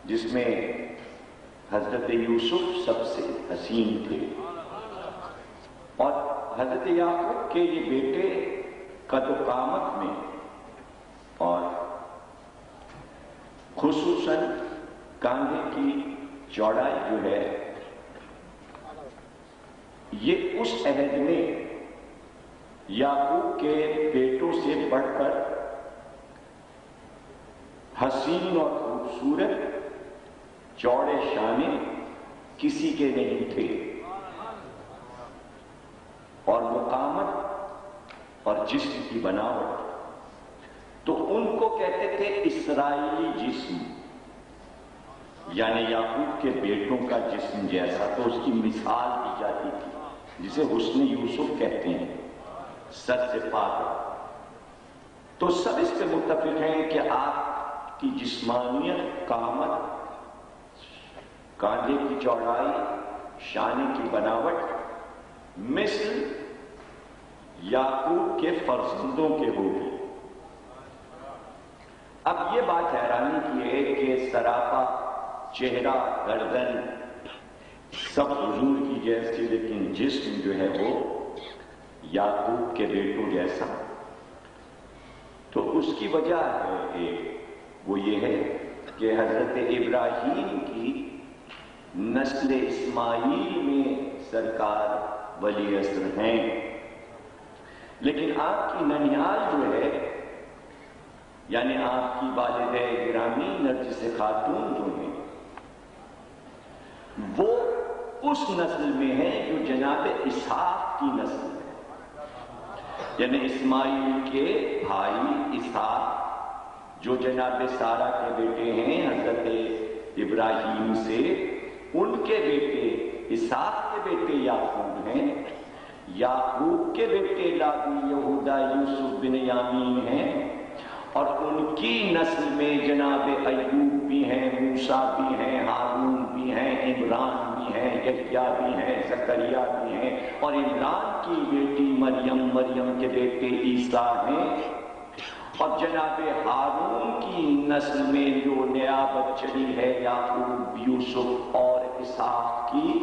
جس میں حضرت یوسف سب سے حسین تھے، اور حضرت یعقوب کے یہ بیٹے قد و قامت میں اور خصوصاً کاندھے کی چوڑائی جو ہے، یہ اس عہد میں یعقوب کے بیٹوں سے بڑھ کر حسین اور خوبصورت چوڑے شانے کسی کے نہیں تھے، اور مقامت اور جسم کی بناوٹ تو ان کو کہتے تھے اسرائیلی جسم، یعنی یعقوب کے بیٹوں کا جسم جیسا، تو اس کی مثال دی جاتی تھی جسے حسن یوسف کہتے ہیں، سر سے پاک۔ تو سب اس پہ متفق ہیں کہ آپ کی جسمانیت، قامت، کاندھے کی چوڑائی، شانے کی بناوٹ مثل یعقوب کے فرزندوں کے ہوگی۔ اب یہ بات حیرانی کی ہے کہ سراپا چہرہ، گردن، سب حضور کی جیسی لیکن جسم جو ہے وہ یعقوب کے بیٹوں جیسا. تو اس کی وجہ ہے وہ یہ ہے کہ حضرت ابراہیم کی نسل اسماعیل میں سرکار ولی عصر ہیں، لیکن آپ کی ننیال جو ہے یعنی آپ کی والدہ گرامی نرجس خاتون جو ہیں وہ اس نسل میں ہے جو جناب اسحاق کی نسل ہے، یعنی اسماعیل کے بھائی اسحاق جو جناب سارہ کے بیٹے ہیں حضرت ابراہیم سے، ان کے بیٹے اسحاق کے بیٹے یعقوب ہیں، یعقوب کے بیٹے لاوی یہودا یوسف بن یامین ہیں، اور ان کی نسل میں جناب ایوب بھی ہیں، موسیٰ بھی ہیں، ہارون بھی ہیں، عمران بھی ہیں، یحییٰ بھی ہیں، زکریا بھی ہیں، اور عمران کی بیٹی مریم، مریم کے بیٹے عیسیٰ ہیں، اور جناب ہارون کی نسل میں جو نیابت چلی ہے یعقوب، یوسف اور اسحاق کی،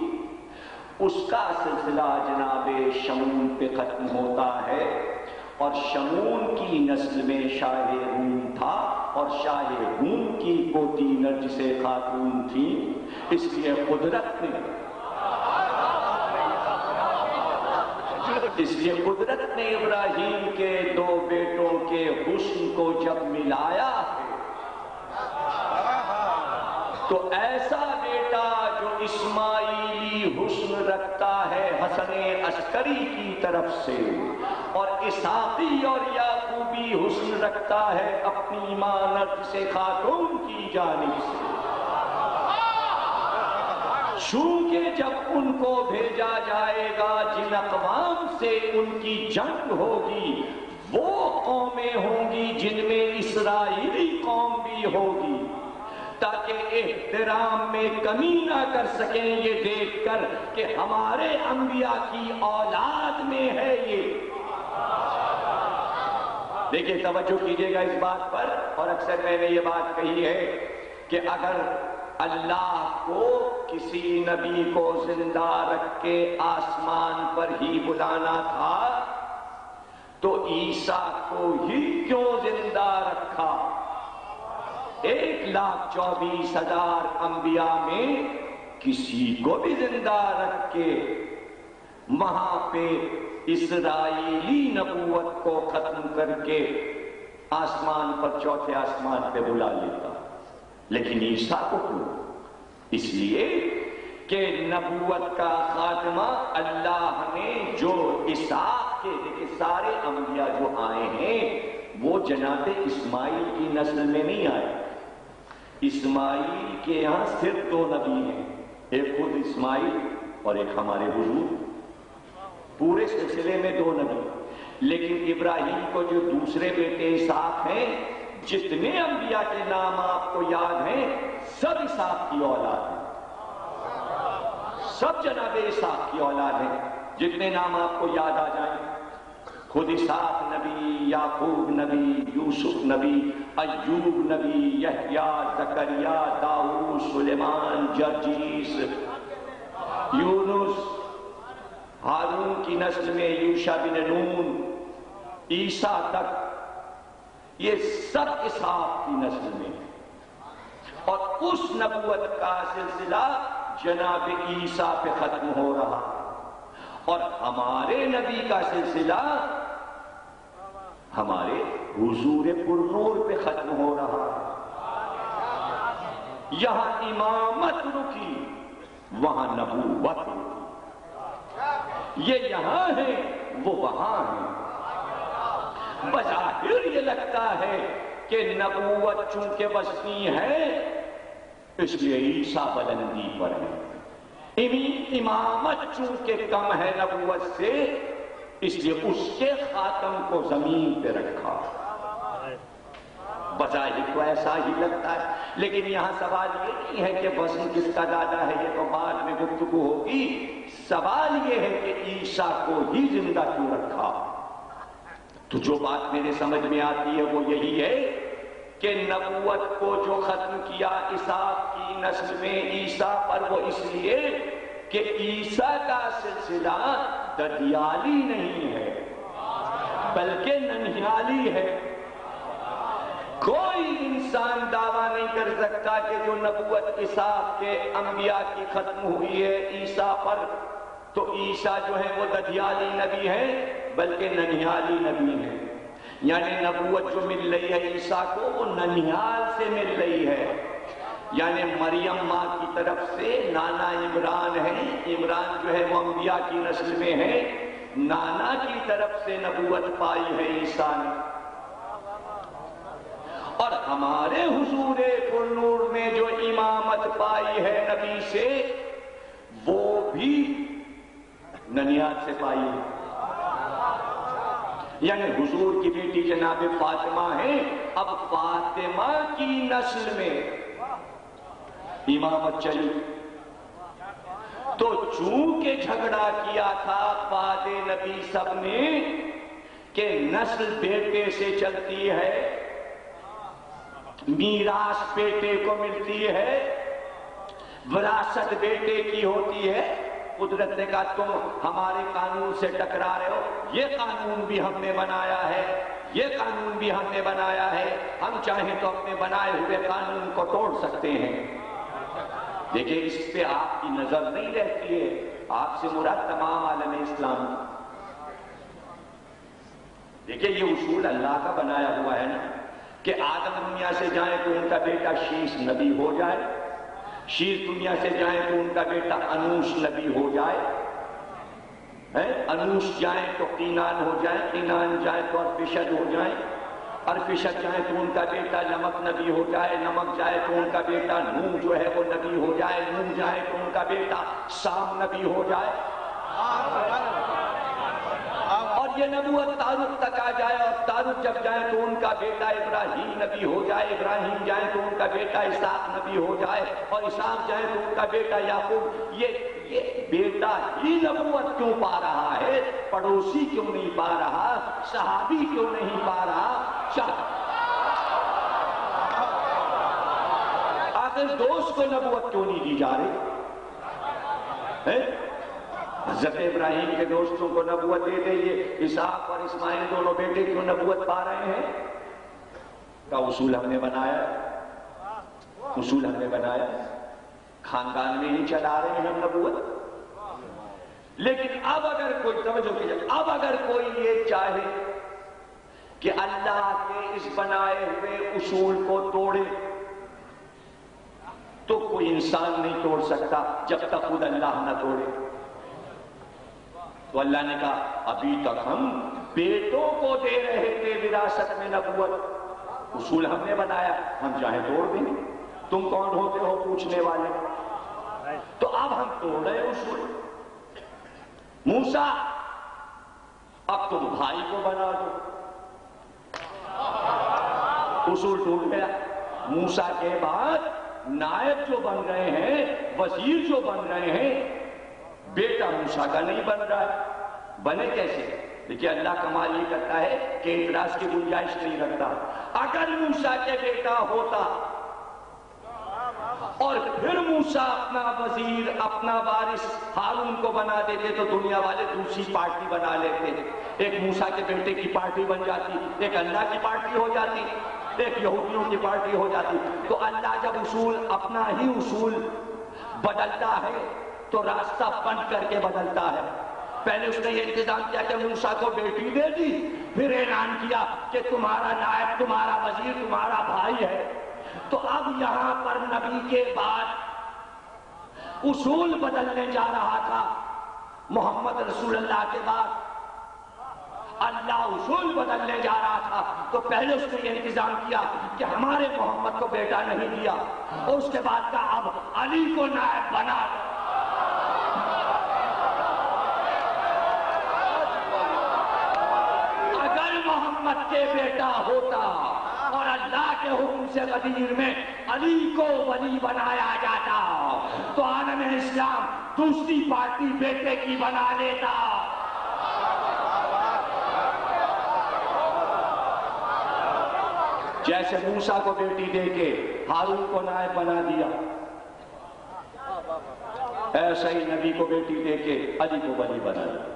اس کا سلسلہ جناب شمون پہ ختم ہوتا ہے، اور شمون کی نسل میں شاہ روم تھا، اور شاہ روم کی پوتی نرجس خاتون تھی، اس لیے قدرت نے ابراہیم کے دو بیٹوں کے حسن کو جب ملایا ہے تو ایسا بیٹا جو اسماعیلی حسن رکھتا ہے حسن عسکری کی طرف سے، اور اسحاقی اور یعقوبی حسن رکھتا ہے اپنی ماں نرجس خاتون کی جانب سے، چونکہ جب ان کو بھیجا جائے گا جن اقوام سے ان کی جنگ ہوگی وہ قومیں ہوں گی جن میں اسرائیلی قوم بھی ہوگی، تاکہ احترام میں کمی نہ کر سکیں یہ دیکھ کر کہ ہمارے انبیاء کی اولاد میں ہے یہ. دیکھیں توجہ کیجئے گا اس بات پر، اور اکثر میں نے یہ بات کہی ہے کہ اگر اللہ کو کسی نبی کو زندہ رکھ کے آسمان پر ہی بلانا تھا تو عیسیٰ کو ہی کیوں زندہ رکھا؟ 1,24,000 انبیاء میں کسی کو بھی زندہ رکھ کے وہاں پہ اسرائیلی نبوت کو ختم کر کے آسمان پر چوتھے آسمان پہ بلا لیتا، لیکن عیسیٰ کو کیوں؟ اس لیے کہ نبوت کا خاتمہ اللہ نے جو اسحاق کے دیکھیں سارے انبیاء جو آئے ہیں وہ جناب اسماعیل کی نسل میں نہیں آئے. اسماعیل کے یہاں صرف 2 نبی ہیں، ایک خود اسماعیل اور ایک ہمارے حضور، پورے سلسلے میں 2 نبی. لیکن ابراہیم کو جو دوسرے بیٹے اسحاق ہیں، جتنے انبیاء کے نام آپ کو یاد ہیں سب اسحاق کی اولاد ہیں، سب جناب اسحاق کی اولاد ہیں. جتنے نام آپ کو یاد آ جائیں، خود اسحاق نبی، یعقوب نبی، یوسف نبی، ایوب نبی، یحییٰ، زکریا، داؤد، سلیمان، جرجیس، یونس، ہارون کی نسل میں یوشع بن نون، عیسیٰ تک، یہ سب اسحاق کی نسل میں، اور اس نبوت کا سلسلہ جناب عیسیٰ پہ ختم ہو رہا، اور ہمارے نبی کا سلسلہ ہمارے حضور پر نور پہ ختم ہو رہا. یہاں امامت رکی وہاں نبوت رکی، یہ یہاں ہے وہ وہاں ہے. بظاہر یہ لگتا ہے کہ نبوت چونکہ وسطی ہے اس لیے عیسیٰ بلندی پر ہے، امامت چونکہ کم ہے نبوت سے اس لیے اس کے خاتم کو زمین پہ رکھا. بظاہر تو ایسا ہی لگتا ہے، لیکن یہاں سوال یہ نہیں ہے کہ وزن کس کا زیادہ ہے، یہ تو بعد میں گفتگو ہوگی. سوال یہ ہے کہ عیسیٰ کو ہی زندہ کیوں رکھا. تو جو بات میرے سمجھ میں آتی ہے وہ یہی ہے کہ نبوت کو جو ختم کیا اسحاق کی نسل میں عیسیٰ پر، وہ اس لیے کہ عیسیٰ کا سلسلہ ددیالی نہیں ہے بلکہ ننہیالی ہے۔ کوئی انسان دعویٰ نہیں کر سکتا کہ جو نبوت اسحاق کے انبیاء کی ختم ہوئی ہے عیسیٰ پر، تو عیسیٰ جو ہے وہ ددیالی نبی ہے بلکہ ننہیالی نبی ہے۔ یعنی نبوت جو مل رہی ہے عیسیٰ کو وہ ننہیال سے مل رہی ہے، یعنی مریم ماں کی طرف سے نانا عمران ہے، عمران جو ہے وہ انبیاء کی نسل میں ہے، نانا کی طرف سے نبوت پائی ہے عیسیٰ نے۔ اور ہمارے حضور پرنور نے جو امامت پائی ہے نبی سے وہ بھی ننہیال سے پائی ہے، یعنی حضور کی بیٹی جناب فاطمہ ہے، اب فاطمہ کی نسل میں امامت چلی۔ تو چونکہ جھگڑا کیا تھا بعد نبی سب نے کہ نسل بیٹے سے چلتی ہے، میراث بیٹے کو ملتی ہے، وراثت بیٹے کی ہوتی ہے، قدرت نے کہا تم ہمارے قانون سے ٹکرا رہے ہو، یہ قانون بھی ہم نے بنایا ہے، یہ قانون بھی ہم نے بنایا ہے، ہم چاہیں تو اپنے بنائے ہوئے قانون کو توڑ سکتے ہیں۔ دیکھیں اس پہ آپ کی نظر نہیں رہتی ہے، آپ سے مراد تمام عالم اسلام۔ دیکھیں یہ اصول اللہ کا بنایا ہوا ہے نا کہ آدم دنیا سے جائیں تو ان کا بیٹا شیش نبی ہو جائے، شیش دنیا سے جائیں تو ان کا بیٹا انوش نبی ہو جائے، انوش جائیں تو قینان ہو جائے، قینان جائیں تو ارفشد ہو جائیں، ارفشد جائیں تو ان کا بیٹا نمک نبی ہو جائے، نمک جائے تو ان کا بیٹا نوح جو ہے وہ نبی ہو جائے، نوح جائے تو ان کا بیٹا سام نبی ہو جائے، اور یہ نبوت تاروت تک آ جائے، اور تاروت جب جائے تو ان کا بیٹا ابراہیم نبی ہو جائے، ابراہیم جائے تو ان کا بیٹا اسحاق نبی ہو جائے، اور اسحاق جائے تو ان کا بیٹا یعقوب۔ یہ بیٹا ہی نبوت کیوں پا رہا ہے، پڑوسی کیوں نہیں پا رہا، صحابی کیوں نہیں پا رہا؟ آخر دوست کو نبوت کیوں نہیں دی جا رہی؟ حضرت ابراہیم کے دوستوں کو نبوت دے دے، یہ اسحاق اور اسماعیل دونوں بیٹے کیوں نبوت پا رہے ہیں؟ کا اصول ہم نے بنایا، اصول ہم نے بنایا، خاندان میں ہی چلا رہے ہیں ہم نبوت۔ لیکن اب اگر کوئی توجہ کیجئے، اب اگر کوئی یہ چاہے کہ اللہ کے اس بنائے ہوئے اصول کو توڑے تو کوئی انسان نہیں توڑ سکتا جب تک خود اللہ نہ توڑے۔ تو اللہ نے کہا ابھی تک ہم بیٹوں کو دے رہے تھے وراثت میں نبوت، اصول ہم نے بنایا، ہم چاہے توڑ دیں، تم کون ہوتے ہو پوچھنے والے؟ تو اب ہم توڑ رہے اصول۔ موسیٰ اب تم بھائی کو بنا دو، اصول ٹوٹ گیا۔ موسیٰ کے بعد نائب جو بن رہے ہیں، وزیر جو بن رہے ہیں، بیٹا موسیٰ کا نہیں بن رہا ہے، بنے کیسے؟ دیکھیے اللہ کمال یہ کرتا ہے کہ اعتراض کی گنجائش نہیں رکھتا۔ اگر موسیٰ کے بیٹا ہوتا اور پھر موسیٰ اپنا وزیر اپنا وارث ہارون کو بنا دیتے تو دنیا والے دوسری پارٹی بنا لیتے، ایک موسیٰ کے بیٹے کی پارٹی بن جاتی، ایک اللہ کی پارٹی ہو جاتی، ایک یہودیوں کی پارٹی ہو جاتی۔ تو اللہ جب اصول اپنا ہی اصول بدلتا ہے تو راستہ بند کر کے بدلتا ہے۔ پہلے اس نے یہ انتظام کیا کہ موسیٰ کو بیٹی دے دی، پھر اعلان کیا کہ تمہارا نائب تمہارا وزیر تمہارا بھائی ہے۔ تو اب یہاں پر نبی کے بعد اصول بدلنے جا رہا تھا، محمد رسول اللہ کے بعد اللہ اصول بدلنے جا رہا تھا، تو پہلے اس نے یہ انتظام کیا کہ ہمارے محمد کو بیٹا نہیں دیا، اور اس کے بعد کہا اب علی کو نائب بنا۔ اگر محمد کے بیٹا ہوتا اور اللہ کے حکم سے غدیر میں علی کو ولی بنایا جاتا تو عالم اسلام دوسری پارٹی بیٹے کی بنا لیتا۔ جیسے موسیٰ کو بیٹی دے کے ہارون کو نائب بنا دیا، ایسا ہی نبی کو بیٹی دے کے علی کو ولی بنا دیا۔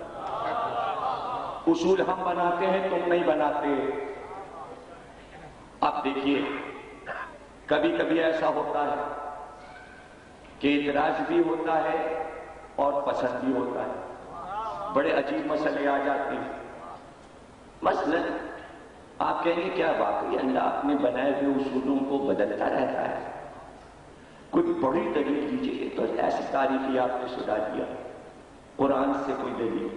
اصول ہم بناتے ہیں، تم نہیں بناتے۔ اب دیکھیے کبھی کبھی ایسا ہوتا ہے کہ اعتراض بھی ہوتا ہے اور پسند بھی ہوتا ہے، بڑے عجیب مسئلے آ جاتے ہیں۔ مثلا آپ کہیں گے کیا واقعی اللہ اپنے بنائے ہوئے اصولوں کو بدلتا رہتا ہے؟ کوئی بڑی دلیل دیجیے۔ تو ایسی تاریخی آپ نے سنا دیا، قرآن سے کوئی دلیل؟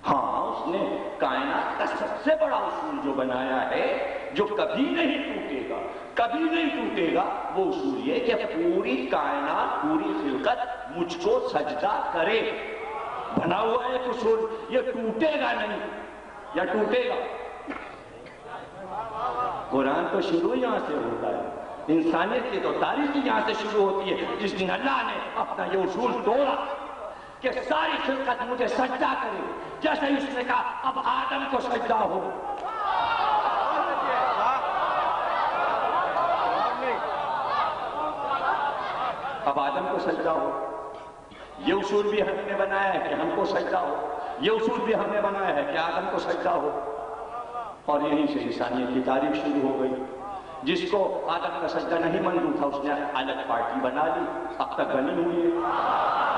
ہاں، اس نے کائنات کا سب سے بڑا اصول جو بنایا ہے، جو کبھی نہیں ٹوٹے گا، کبھی نہیں ٹوٹے گا، وہ اصول یہ کہ پوری کائنات، پوری خلقت مجھ کو سجدہ کرے۔ بنا ہوا ایک اصول، یہ ٹوٹے گا نہیں، یا ٹوٹے گا؟ قرآن تو شروع یہاں سے ہوتا ہے، انسانیت کی تو تاریخ یہاں سے شروع ہوتی ہے، جس دن اللہ نے اپنا یہ اصول توڑا کہ ساری خلقت مجھے سجدہ کرے، جیسے اس نے کہا اب آدم کو سجدہ ہو۔ اب آدم کو سجدہ ہو، یہ اصول بھی ہم نے بنایا ہے کہ ہم کو سجدہ ہو، یہ اصول بھی ہم نے بنایا ہے کہ آدم کو سجدہ ہو، اور یہیں سے انسانیت کی تاریخ شروع ہو گئی۔ جس کو آدم کا سجدہ نہیں منظور تھا، اس نے الگ پارٹی بنا لی، اب تک بنی ہوئی ہے۔